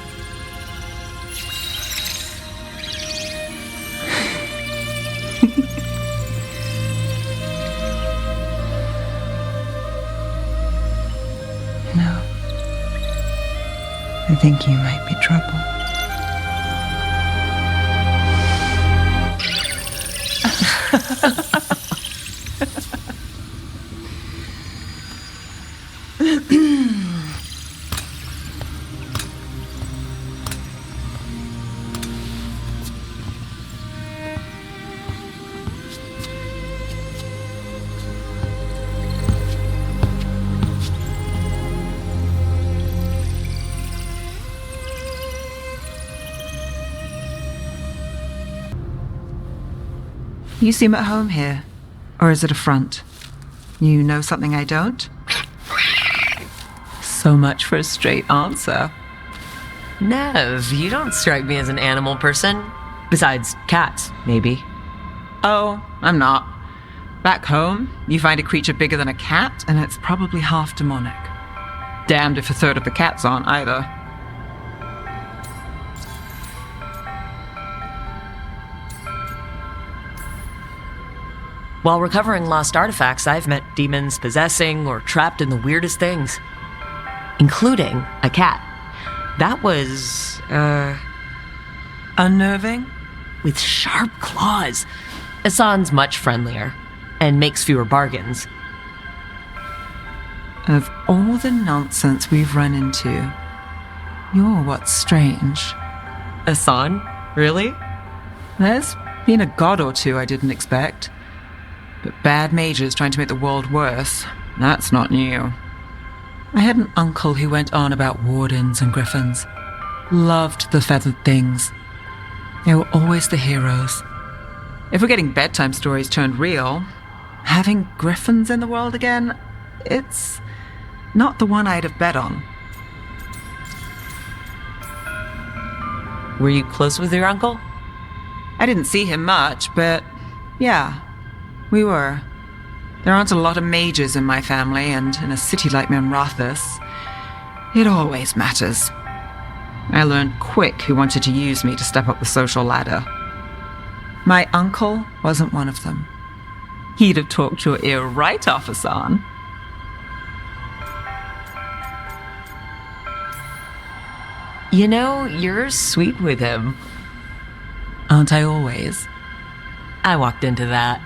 No. I think you might be trouble. You seem at home here. Or is it a front? You know something I don't? So much for a straight answer. Neve, you don't strike me as an animal person. Besides cats, maybe. Oh, I'm not. Back home, you find a creature bigger than a cat, and it's probably half demonic. Damned if a third of the cats aren't either. While recovering lost artifacts, I've met demons possessing or trapped in the weirdest things. Including a cat. That was, unnerving? With sharp claws. Asan's much friendlier, and makes fewer bargains. Of all the nonsense we've run into, you're what's strange. Asan? Really? There's been a god or two I didn't expect. But bad mages trying to make the world worse, that's not new. I had an uncle who went on about wardens and griffins. Loved the feathered things. They were always the heroes. If we're getting bedtime stories turned real, having griffins in the world again, it's not the one I'd have bet on. Were you close with your uncle? I didn't see him much, but yeah, we were. There aren't a lot of mages in my family, and in a city like Minrathous, it always matters. I learned quick who wanted to use me to step up the social ladder. My uncle wasn't one of them. He'd have talked your ear right off, Asan. You know, you're sweet with him. Aren't I always? I walked into that.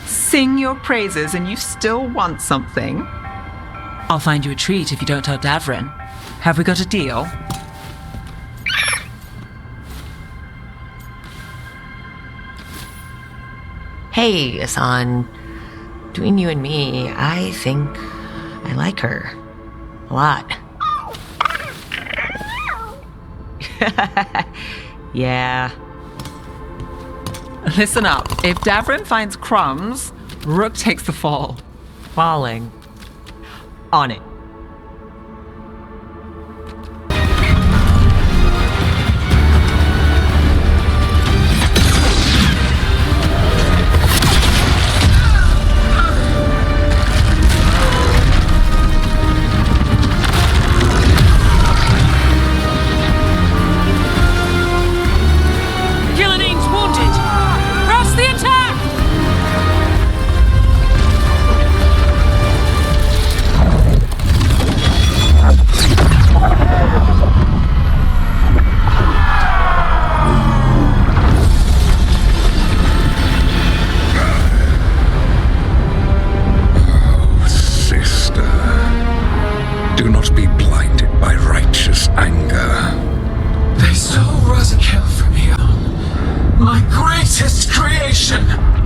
Sing your praises and you still want something? I'll find you a treat if you don't tell Davrin. Have we got a deal? Hey, Asan. Between you and me, I think I like her. A lot. Yeah. Listen up. If Davrin finds crumbs, Rook takes the fall. Falling. On it.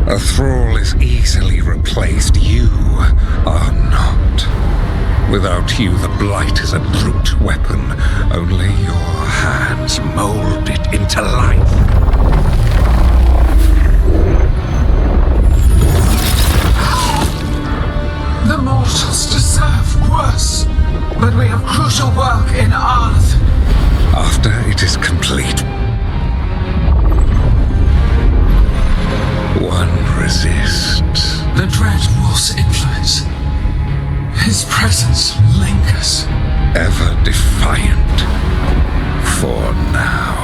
A thrall is easily replaced. You are not. Without you, the blight is a brute weapon. Only your hands mold it into life. The mortals deserve worse, but we have crucial work in Arth. After it is complete, one resists. The Dread Wolf's influence. His presence lingers. Ever defiant. For now.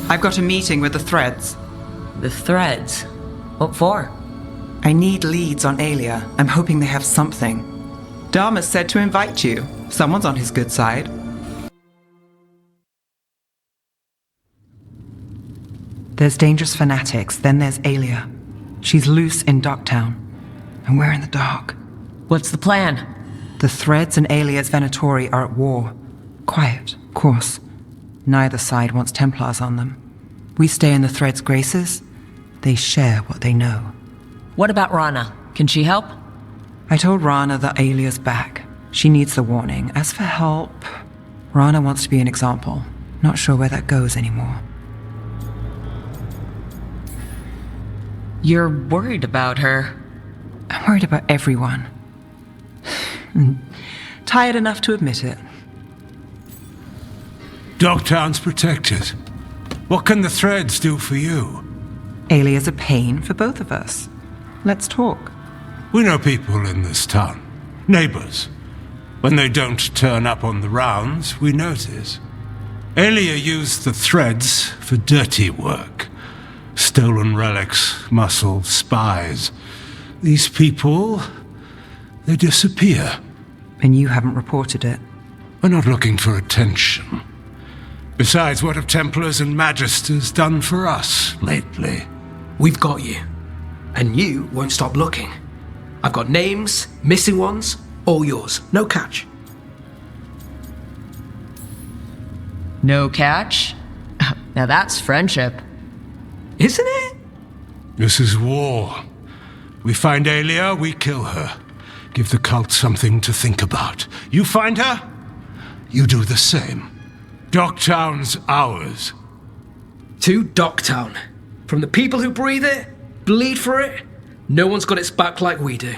I've got a meeting with the Threads. The Threads? What for? I need leads on Aelia. I'm hoping they have something. Dharma's said to invite you. Someone's on his good side. There's dangerous fanatics, then there's Aelia. She's loose in Docktown, and we're in the dark. What's the plan? The Threads and Aelia's Venatori are at war. Quiet, of course. Neither side wants Templars on them. We stay in the Threads' graces. They share what they know. What about Rana? Can she help? I told Rana that Aelia's back. She needs the warning. As for help, Rana wants to be an example. Not sure where that goes anymore. You're worried about her. I'm worried about everyone. Tired enough to admit it. Docktown's protected. What can the Threads do for you? Aelia's a pain for both of us. Let's talk. We know people in this town. Neighbors. When they don't turn up on the rounds, we notice. Aelia used the Threads for dirty work. Stolen relics, muscle, spies. These people, they disappear. And you haven't reported it. We're not looking for attention. Besides, what have Templars and Magisters done for us lately? We've got you. And you won't stop looking. I've got names, missing ones, all yours. No catch. No catch? Now that's friendship. Isn't it? This is war. We find Aelia, we kill her. Give the cult something to think about. You find her, you do the same. Docktown's ours. To Docktown. From the people who breathe it, bleed for it, no one's got its back like we do.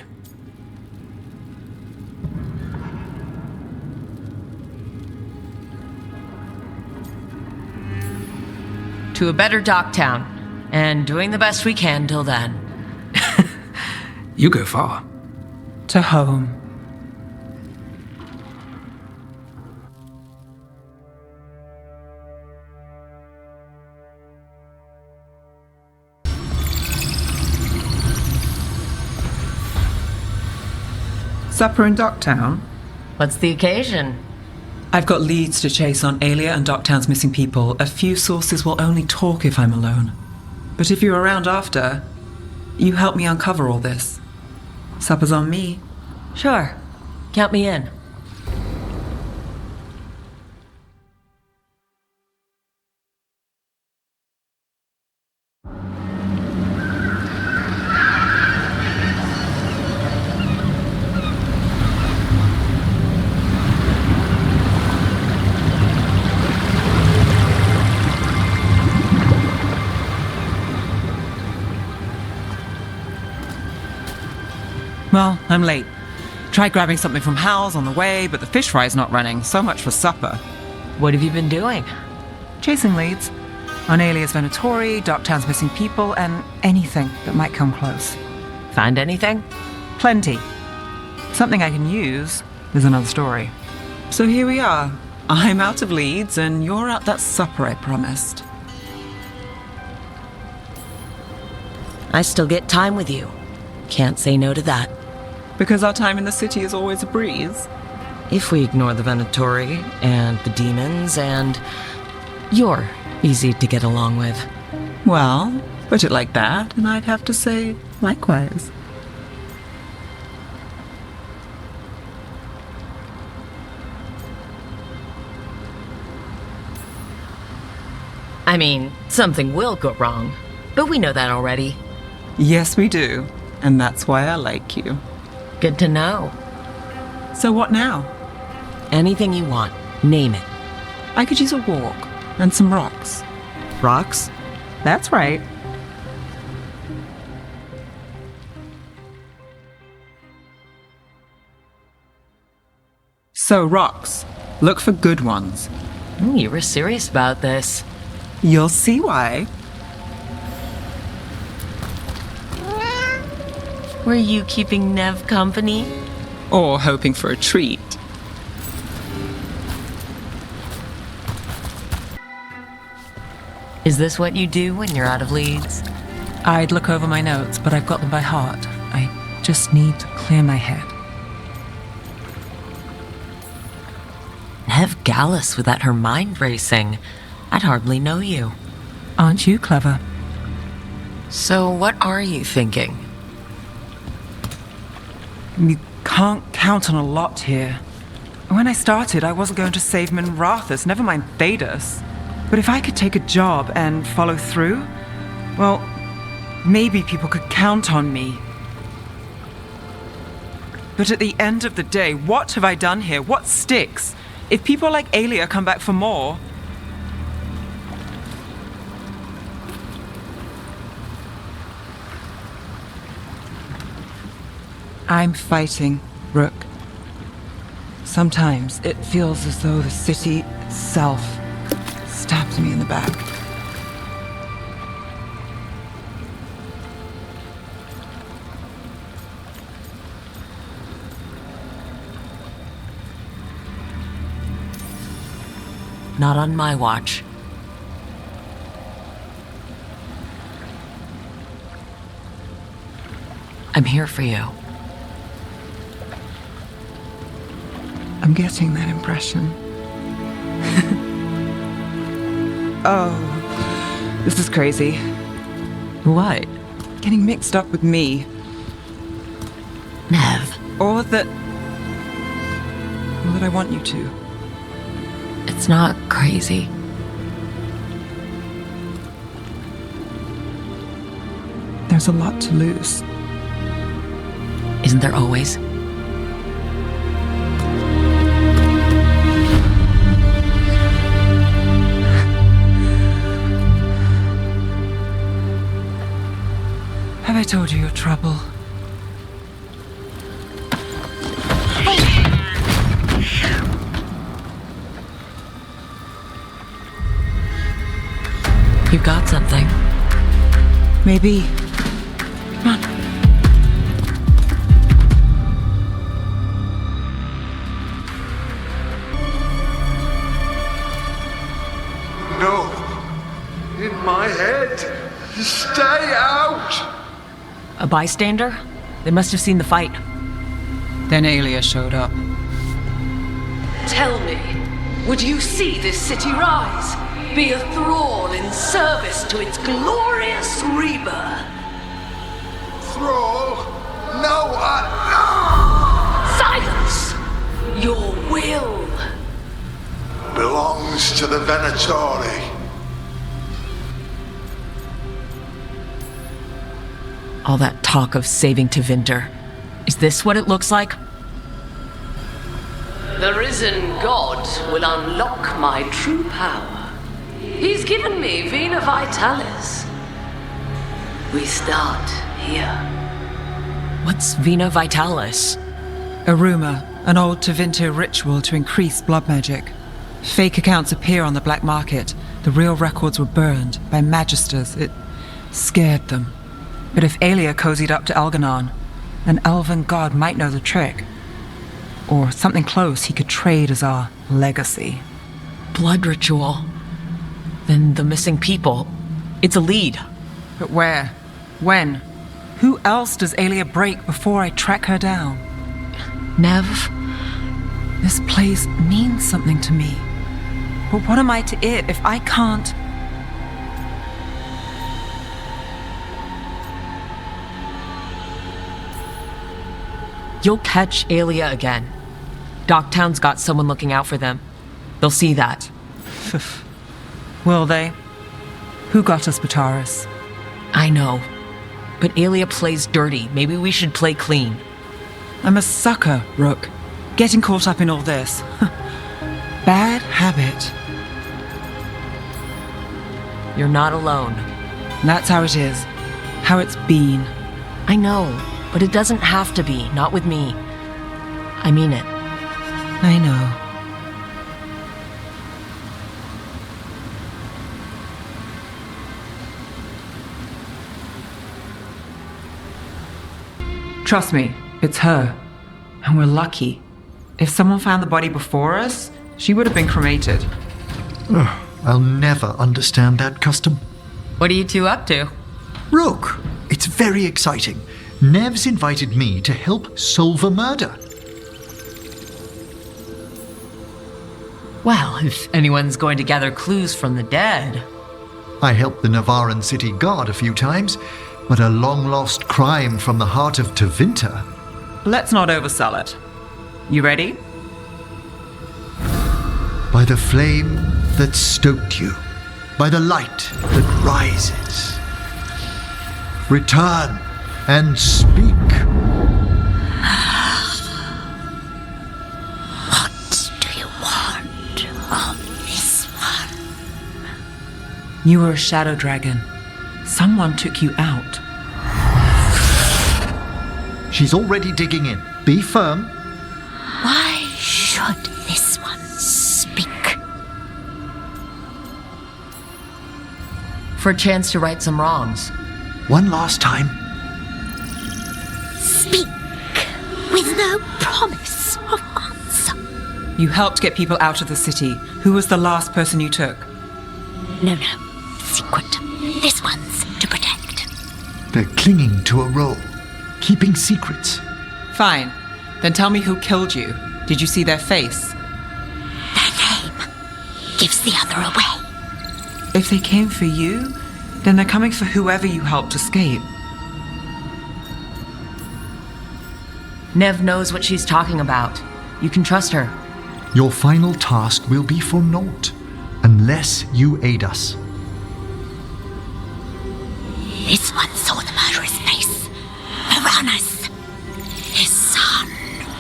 To a better Docktown, and doing the best we can till then. You go far. To home. Supper in Docktown? What's the occasion? I've got leads to chase on Aelia and Docktown's missing people. A few sources will only talk if I'm alone. But if you're around after, you help me uncover all this. Supper's on me. Sure. Count me in. Well, I'm late. Tried grabbing something from Hal's on the way, but the fish fry's not running. So much for supper. What have you been doing? Chasing leads. On Aelia's Venatori, Docktown's missing people, and anything that might come close. Find anything? Plenty. Something I can use is another story. So here we are. I'm out of leads, and you're out that supper I promised. I still get time with you. Can't say no to that. Because our time in the city is always a breeze. If we ignore the Venatori and the demons and... you're easy to get along with. Well, put it like that, and I'd have to say likewise. I mean, something will go wrong, but we know that already. Yes, we do. And that's why I like you. Good to know. So what now? Anything you want. Name it. I could use a walk and some rocks. Rocks? That's right. So, rocks. Look for good ones. You were serious about this. You'll see why. Were you keeping Neve company? Or hoping for a treat. Is this what you do when you're out of leads? I'd look over my notes, but I've got them by heart. I just need to clear my head. Neve Gallus without her mind racing. I'd hardly know you. Aren't you clever? So what are you thinking? You can't count on a lot here. When I started, I wasn't going to save Minrathous, never mind Thedas. But if I could take a job and follow through, well, maybe people could count on me. But at the end of the day, what have I done here? What sticks? If people like Aelia come back for more... I'm fighting, Rook. Sometimes it feels as though the city itself stabs me in the back. Not on my watch. I'm here for you. I'm getting that impression. Oh, this is crazy. What? Getting mixed up with me. Neve. Or that I want you to. It's not crazy. There's a lot to lose. Isn't there always? Have I told you your trouble? You got something. Maybe. Come on. No. In my head. Stay out! A bystander? They must have seen the fight. Then Aelia showed up. Tell me, would you see this city rise? Be a thrall in service to its glorious rebirth? Thrall? No, Silence! Your will belongs to the Venatori. All that talk of saving Tevinter. Is this what it looks like? The risen god will unlock my true power. He's given me Vena Vitalis. We start here. What's Vena Vitalis? A rumor, an old Tevinter ritual to increase blood magic. Fake accounts appear on the black market. The real records were burned by magisters. It scared them. But if Aelia cozied up to Elganon, an elven god might know the trick. Or something close he could trade as our legacy. Blood ritual. Then the missing people. It's a lead. But where? When? Who else does Aelia break before I track her down? Neve? This place means something to me. But what am I to it if I can't... You'll catch Aelia again. Docktown's got someone looking out for them. They'll see that. Will they? Who got us Bataris? I know. But Aelia plays dirty. Maybe we should play clean. I'm a sucker, Rook. Getting caught up in all this. Bad habit. You're not alone. That's how it is. How it's been. I know, but it doesn't have to be. Not with me. I mean it. I know. Trust me, it's her. And we're lucky. If someone found the body before us, she would have been cremated. I'll never understand that custom. What are you two up to? Rook, it's very exciting. Neve's invited me to help solve a murder. Well, if anyone's going to gather clues from the dead. I helped the Navaran city guard a few times, but a long-lost crime from the heart of Tevinter. Let's not oversell it. You ready? By the flame that stoked you, by the light that rises. Return and speak. What do you want of this one? You were a shadow dragon. Someone took you out. She's already digging in. Be firm. Why should this one speak? For a chance to right some wrongs. One last time. Speak with no promise of answer. You helped get people out of the city. Who was the last person you took? No. Secret. This one's to protect. They're clinging to a role, keeping secrets. Fine. Then tell me who killed you. Did you see their face? Their name gives the other away. If they came for you, then they're coming for whoever you helped escape. Neve knows what she's talking about. You can trust her. Your final task will be for naught, unless you aid us. This one saw the murderer's face. Piranhas. His son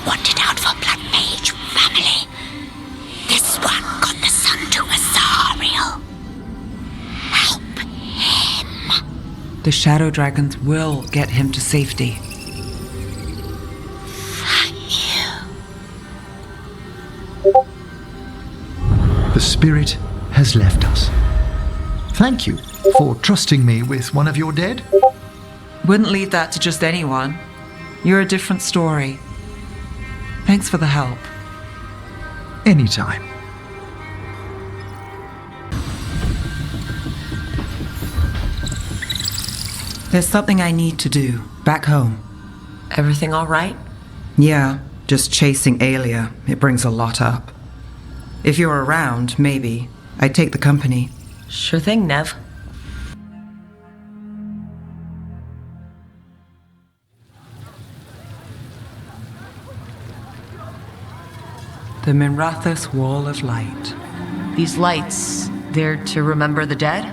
wanted out for Black Mage family. This one got the son to Azariel. Help him. The shadow dragons will get him to safety. Thank you. The spirit has left us. Thank you for trusting me with one of your dead. Wouldn't leave that to just anyone. You're a different story. Thanks for the help. Anytime. There's something I need to do back home. Everything all right? Yeah, just chasing Aelia. It brings a lot up. If you're around, maybe. I'd take the company. Sure thing, Neve. The Minrathous Wall of Light. These lights, they're to remember the dead?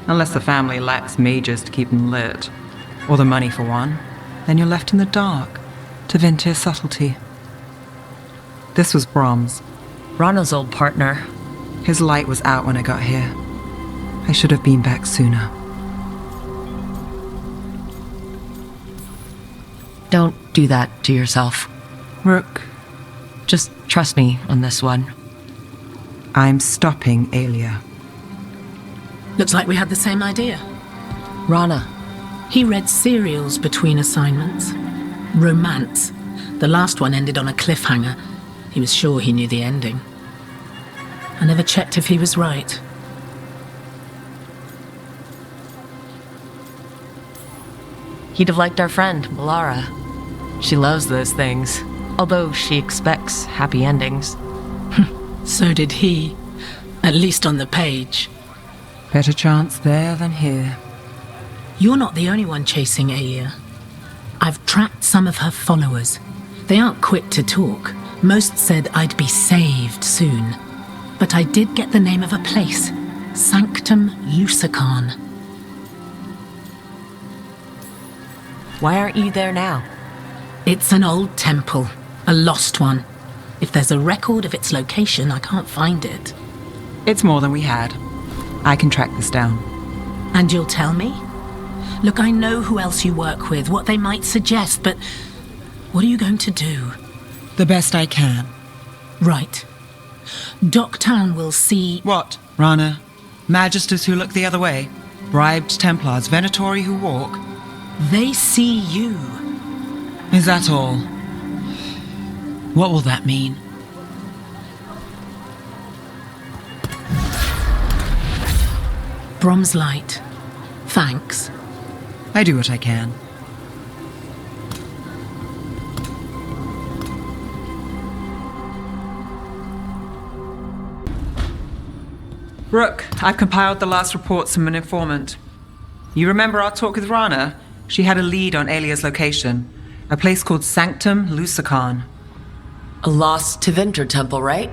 Unless the family lacks mages to keep them lit. Or the money for one. Then you're left in the dark. Tevinter's subtlety. This was Brahms. Rana's old partner. His light was out when I got here. I should have been back sooner. Don't do that to yourself. Rook. Just trust me on this one. I'm stopping Aelia. Looks like we had the same idea. Rana. He read serials between assignments. Romance. The last one ended on a cliffhanger. He was sure he knew the ending. I never checked if he was right. He'd have liked our friend, Malara. She loves those things, although she expects happy endings. So did he. At least on the page. Better chance there than here. You're not the only one chasing Aelia. I've tracked some of her followers. They aren't quick to talk. Most said I'd be saved soon. But I did get the name of a place. Sanctum Lucican. Why aren't you there now? It's an old temple, a lost one. If there's a record of its location, I can't find it. It's more than we had. I can track this down. And you'll tell me? Look, I know who else you work with, what they might suggest, but what are you going to do? The best I can. Right. Docktown will see... What, Rana? Magisters who look the other way? Bribed Templars, Venatori who walk? They see you. Is that all? What will that mean? Brom's light. Thanks. I do what I can. Rook, I've compiled the last reports from an informant. You remember our talk with Rana? She had a lead on Aelia's location. A place called Sanctum Lucican. A lost Tevinter temple, right?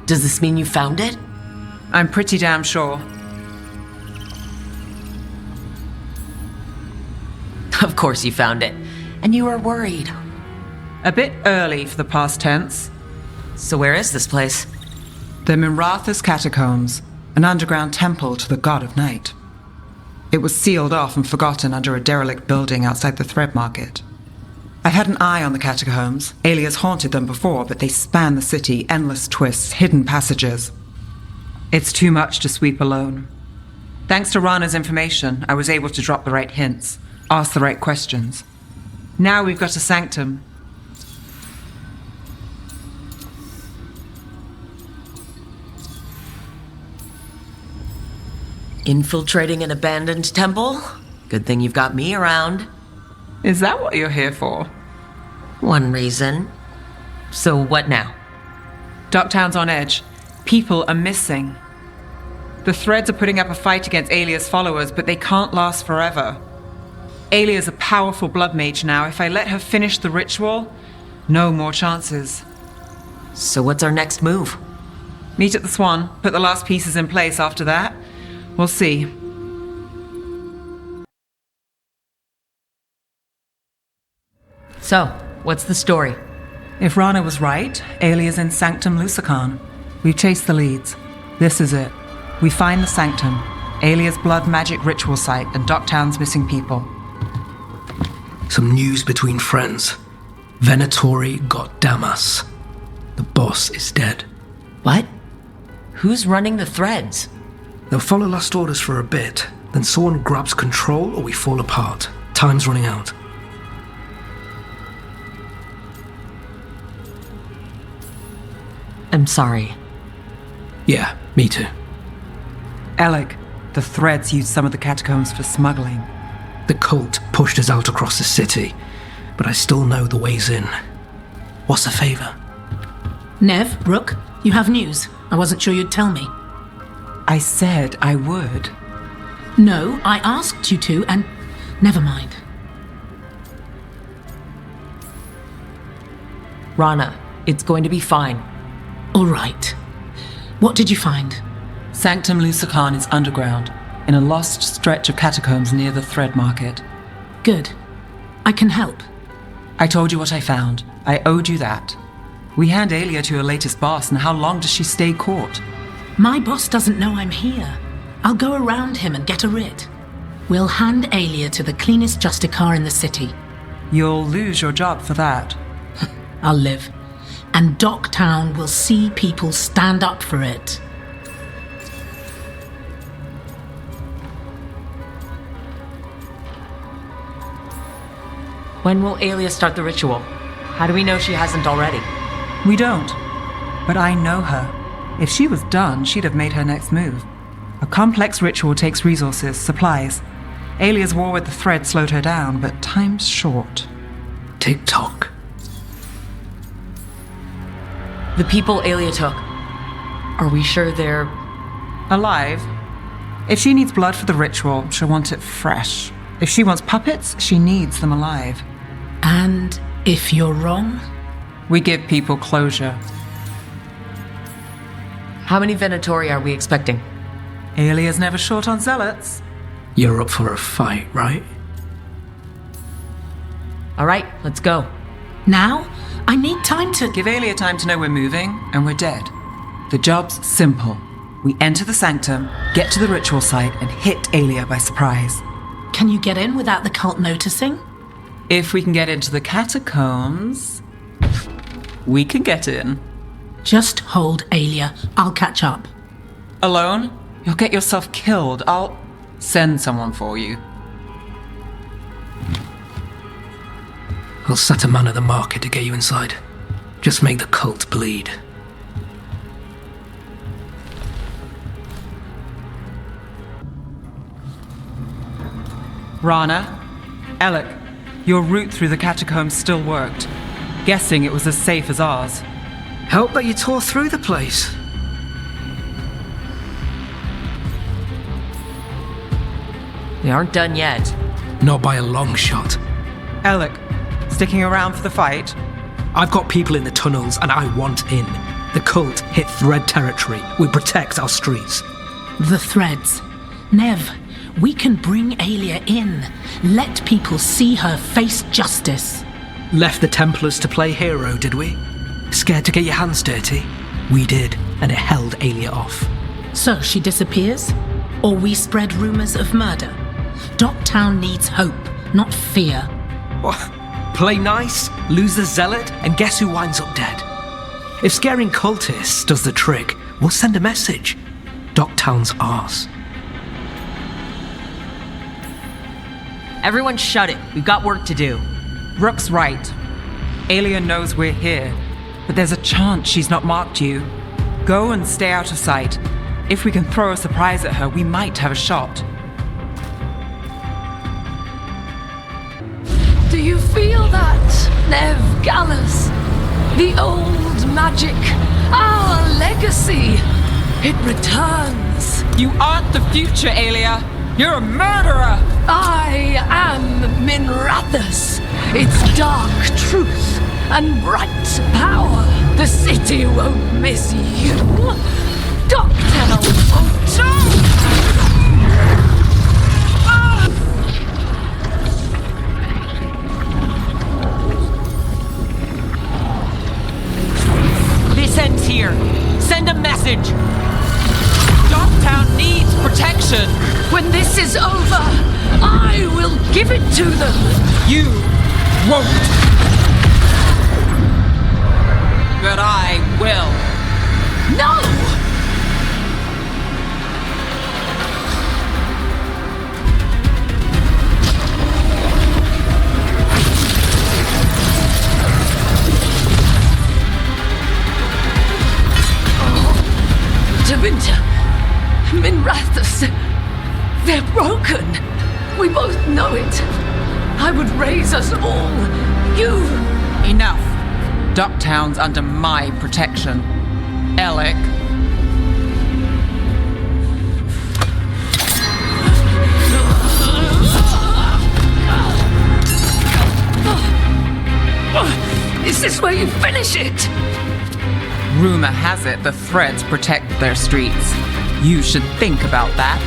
Does this mean you found it? I'm pretty damn sure. Of course you found it. And you were worried. A bit early for the past tense. So where is this place? The Minrathous Catacombs, an underground temple to the god of night. It was sealed off and forgotten under a derelict building outside the Thread Market. I've had an eye on the catacombs. Aelia's haunted them before, but they span the city, endless twists, hidden passages. It's too much to sweep alone. Thanks to Rana's information, I was able to drop the right hints, ask the right questions. Now we've got a sanctum. Infiltrating an abandoned temple? Good thing you've got me around. Is that what you're here for? One reason. So what now? Docktown's on edge. People are missing. The Threads are putting up a fight against Aelia's followers, but they can't last forever. Aelia's a powerful blood mage now. If I let her finish the ritual, no more chances. So what's our next move? Meet at the Swan, put the last pieces in place after that. We'll see. So, what's the story? If Rana was right, Aelia's in Sanctum Lucican. We've chased the leads. This is it. We find the Sanctum, Aelia's blood magic ritual site, and Docktown's missing people. Some news between friends. Venatori got Damas. The boss is dead. What? Who's running the Threads? They'll follow last orders for a bit, then someone grabs control or we fall apart. Time's running out. I'm sorry. Yeah, me too. Alec, the Threads used some of the catacombs for smuggling. The cult pushed us out across the city, but I still know the ways in. What's the favor? Neve, Rook, you have news. I wasn't sure you'd tell me. I said I would. No, I asked you to, and never mind. Rana, it's going to be fine. All right. What did you find? Sanctum Lucican is underground, in a lost stretch of catacombs near the Thread Market. Good. I can help. I told you what I found. I owed you that. We hand Aelia to her latest boss, and how long does she stay caught? My boss doesn't know I'm here. I'll go around him and get a writ. We'll hand Aelia to the cleanest Justicar in the city. You'll lose your job for that. I'll live. And Docktown will see people stand up for it. When will Aelia start the ritual? How do we know she hasn't already? We don't. But I know her. If she was done, she'd have made her next move. A complex ritual takes resources, supplies. Aelia's war with the Thread slowed her down, but time's short. Tick-tock. The people Aelia took. Are we sure they're... alive? If she needs blood for the ritual, she'll want it fresh. If she wants puppets, she needs them alive. And if you're wrong? We give people closure. How many Venatori are we expecting? Aelia's never short on zealots. You're up for a fight, right? All right, let's go. Now? I need time to... Give Aelia time to know we're moving, and we're dead. The job's simple. We enter the sanctum, get to the ritual site, and hit Aelia by surprise. Can you get in without the cult noticing? If we can get into the catacombs, we can get in. Just hold Aelia. I'll catch up. Alone? You'll get yourself killed. I'll send someone for you. I'll set a man at the market to get you inside. Just make the cult bleed. Rana, Alec, your route through the catacombs still worked. Guessing it was as safe as ours. Help that you tore through the place. We aren't done yet. Not by a long shot. Alec, sticking around for the fight? I've got people in the tunnels and I want in. The cult hit Thread territory. We protect our streets. The threads. Neve, we can bring Aelia in. Let people see her face justice. Left the Templars to play hero, did we? Scared to get your hands dirty? We did, and it held Aelia off. So she disappears? Or we spread rumors of murder? Docktown needs hope, not fear. What? Play nice, lose the zealot, and guess who winds up dead? If scaring cultists does the trick, we'll send a message. Docktown's ours. Everyone shut it. We've got work to do. Rook's right. Aelia knows we're here, but there's a chance she's not marked you. Go and stay out of sight. If we can throw a surprise at her, we might have a shot. Do you feel that, Neve Gallus? The old magic, our legacy. It returns. You aren't the future, Aelia. You're a murderer. I am Minrathous. It's dark truth and bright power. The city won't miss you. Docktown won't too. This ends here. Send a message. Docktown needs protection. When this is over, I will give it to them. You won't. But I will. No! Winter, Minrathous, they're broken. We both know it. I would raise us all. You. Enough. Docktown's under my protection. Alec. Is this where you finish it? Rumor has it the threads protect their streets. You should think about that.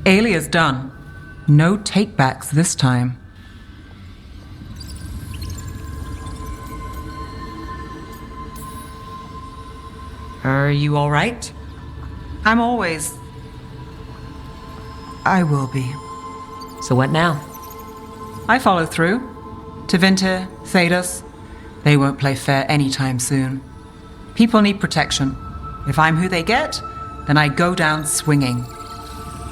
Aelia's done. No takebacks this time. Are you all right? I'm always... I will be. So what now? I follow through. Tevinter, Thedas, they won't play fair anytime soon. People need protection. If I'm who they get, then I go down swinging.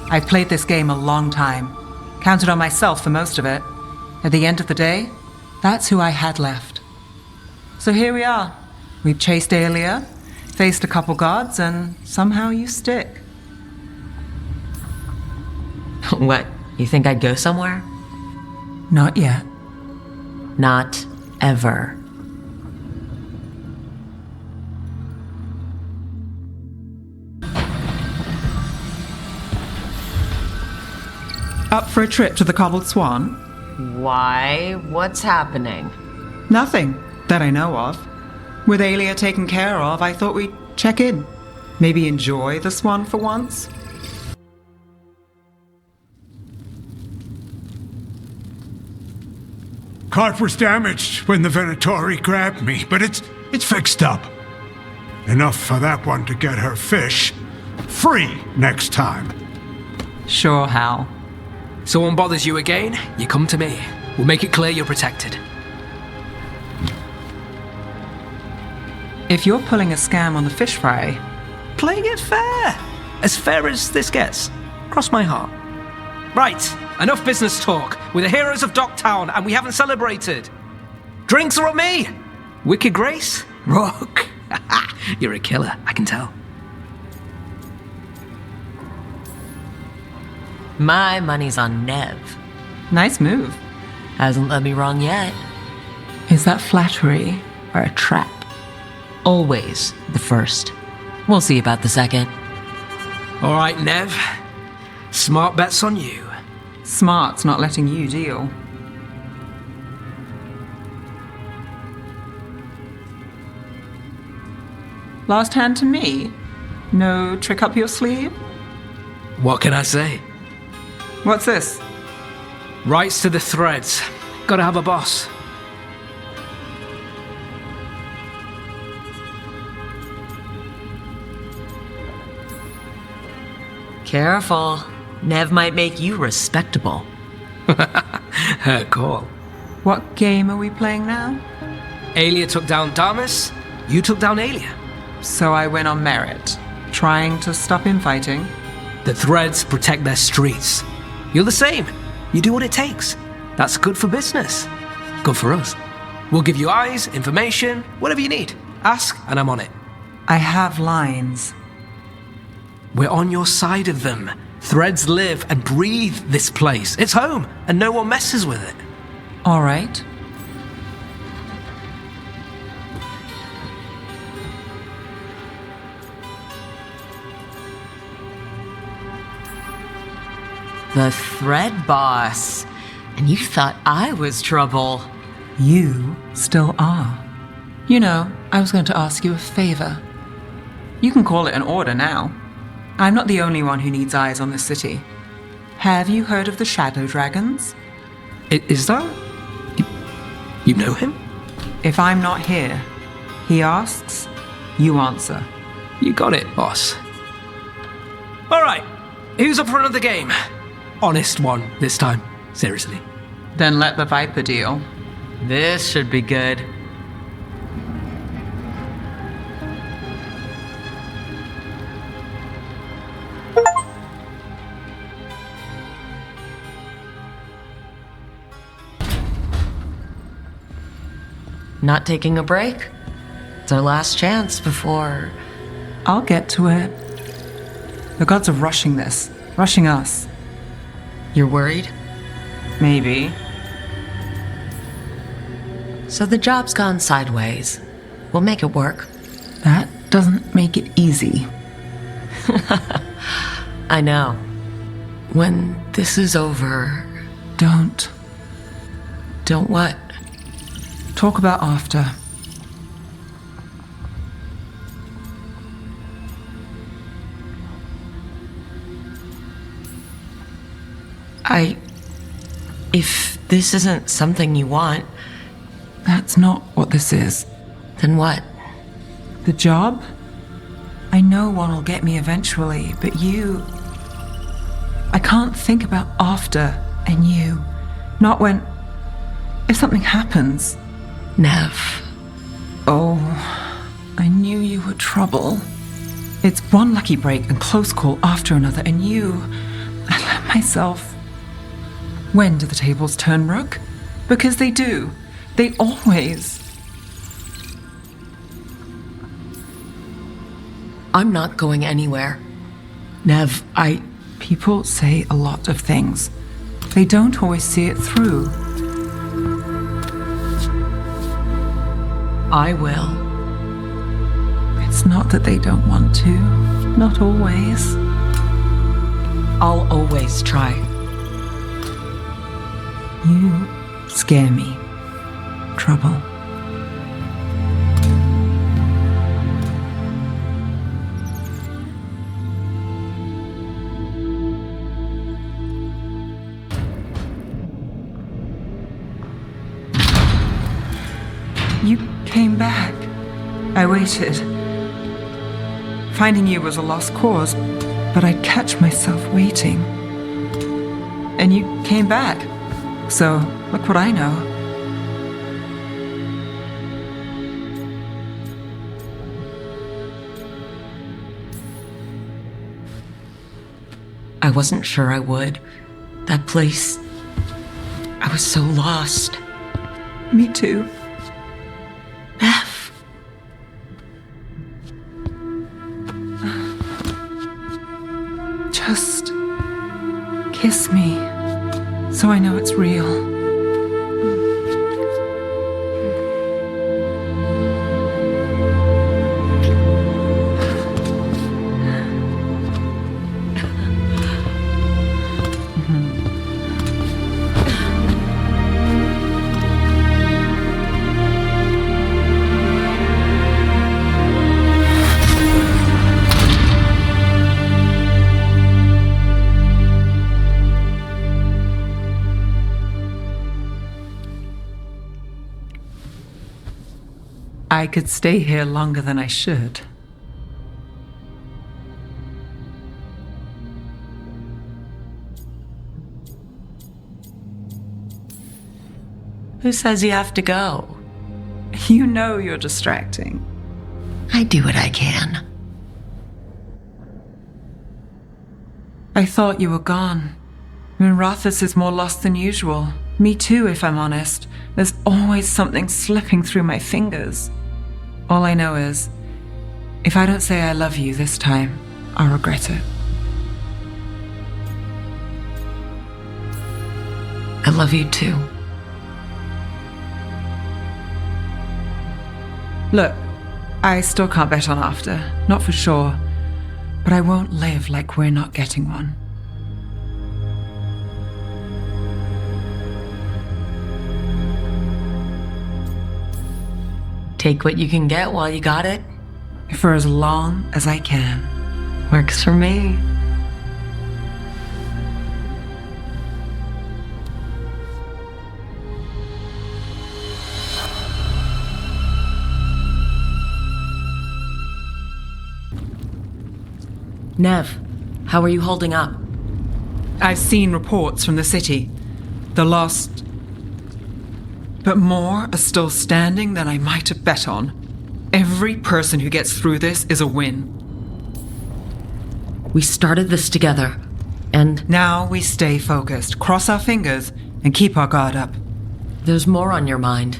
I've played this game a long time. Counted on myself for most of it. At the end of the day, that's who I had left. So here we are. We've chased Aelia, faced a couple guards, and somehow you stick. What? You think I'd go somewhere? Not yet. Not ever. Up for a trip to the Cobbled Swan? Why? What's happening? Nothing that I know of. With Aelia taken care of, I thought we'd check in. Maybe enjoy the Swan for once? Cart was damaged when the Venatori grabbed me, but it's fixed up. Enough for that one to get her fish free next time. Sure, Hal. Someone bothers you again, you come to me. We'll make it clear you're protected. If you're pulling a scam on the fish fry, Playing it fair. As fair as this gets. Cross my heart. Right, enough business talk. We're the heroes of Docktown and we haven't celebrated. Drinks are on me. Wicked Grace? Rook. You're a killer, I can tell. My money's on Neve. Nice move. Hasn't led me wrong yet. Is that flattery or a trap? Always the first. We'll see about the second. All right, Neve. Smart bets on you. Smart's not letting you deal. Last hand to me? No trick up your sleeve? What can I say? What's this? Rights to the threads. Gotta have a boss. Careful. Neve might make you respectable. Her call. What game are we playing now? Aelia took down Damas. You took down Aelia. So I win on merit. Trying to stop infighting. The threads protect their streets. You're the same. You do what it takes. That's good for business. Good for us. We'll give you eyes, information, whatever you need. Ask, and I'm on it. I have lines. We're on your side of them. Threads live and breathe this place. It's home, and no one messes with it. All right. The thread boss. And you thought I was trouble. You still are. You know, I was going to ask you a favor. You can call it an order now. I'm not the only one who needs eyes on this city. Have you heard of the Shadow Dragons? Is that? You know him? If I'm not here, he asks, you answer. You got it, boss. All right, who's up for another game? Honest one this time, seriously. Then let the Viper deal. This should be good. Not taking a break? It's our last chance before... I'll get to it. The gods are rushing this. Rushing us. You're worried? Maybe. So the job's gone sideways. We'll make it work. That doesn't make it easy. I know. When this is over... Don't. Don't what? Talk about after. If this isn't something you want... That's not what this is. Then what? The job? I know one will get me eventually, but you... I can't think about after and you. Not when... If something happens... Neve. Oh, I knew you were trouble. It's one lucky break and close call after another, and you... I let myself... When do the tables turn, Rook? Because they do. They always... I'm not going anywhere. Neve, People say a lot of things. They don't always see it through. I will. It's not that they don't want to. Not always. I'll always try. You scare me. Trouble. You came back. I waited. Finding you was a lost cause, but I'd catch myself waiting. And you came back. So, look what I know. I wasn't sure I would. That place... I was so lost. Me too. Neve. Just kiss me, so I know it's real. I could stay here longer than I should. Who says you have to go? You know you're distracting. I do what I can. I thought you were gone. Minrathous is more lost than usual. Me too, if I'm honest. There's always something slipping through my fingers. All I know is, if I don't say I love you this time, I'll regret it. I love you too. Look, I still can't bet on after, not for sure. But I won't live like we're not getting one. Take what you can get while you got it. For as long as I can. Works for me. Neve, how are you holding up? I've seen reports from the city. The lost... But more are still standing than I might have bet on. Every person who gets through this is a win. We started this together, and... Now we stay focused, cross our fingers, and keep our guard up. There's more on your mind.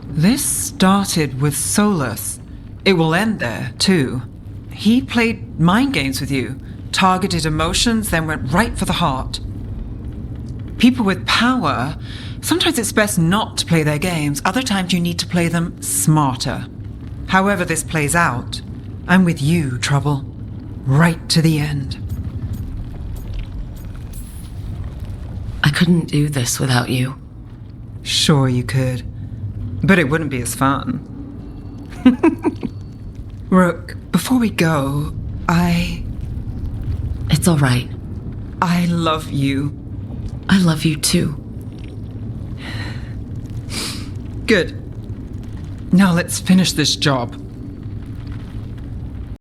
This started with Solus. It will end there, too. He played mind games with you, targeted emotions, then went right for the heart. People with power... Sometimes it's best not to play their games. Other times you need to play them smarter. However this plays out, I'm with you, Trouble. Right to the end. I couldn't do this without you. Sure you could. But it wouldn't be as fun. Rook, before we go, It's all right. I love you. I love you too. Good. Now let's finish this job.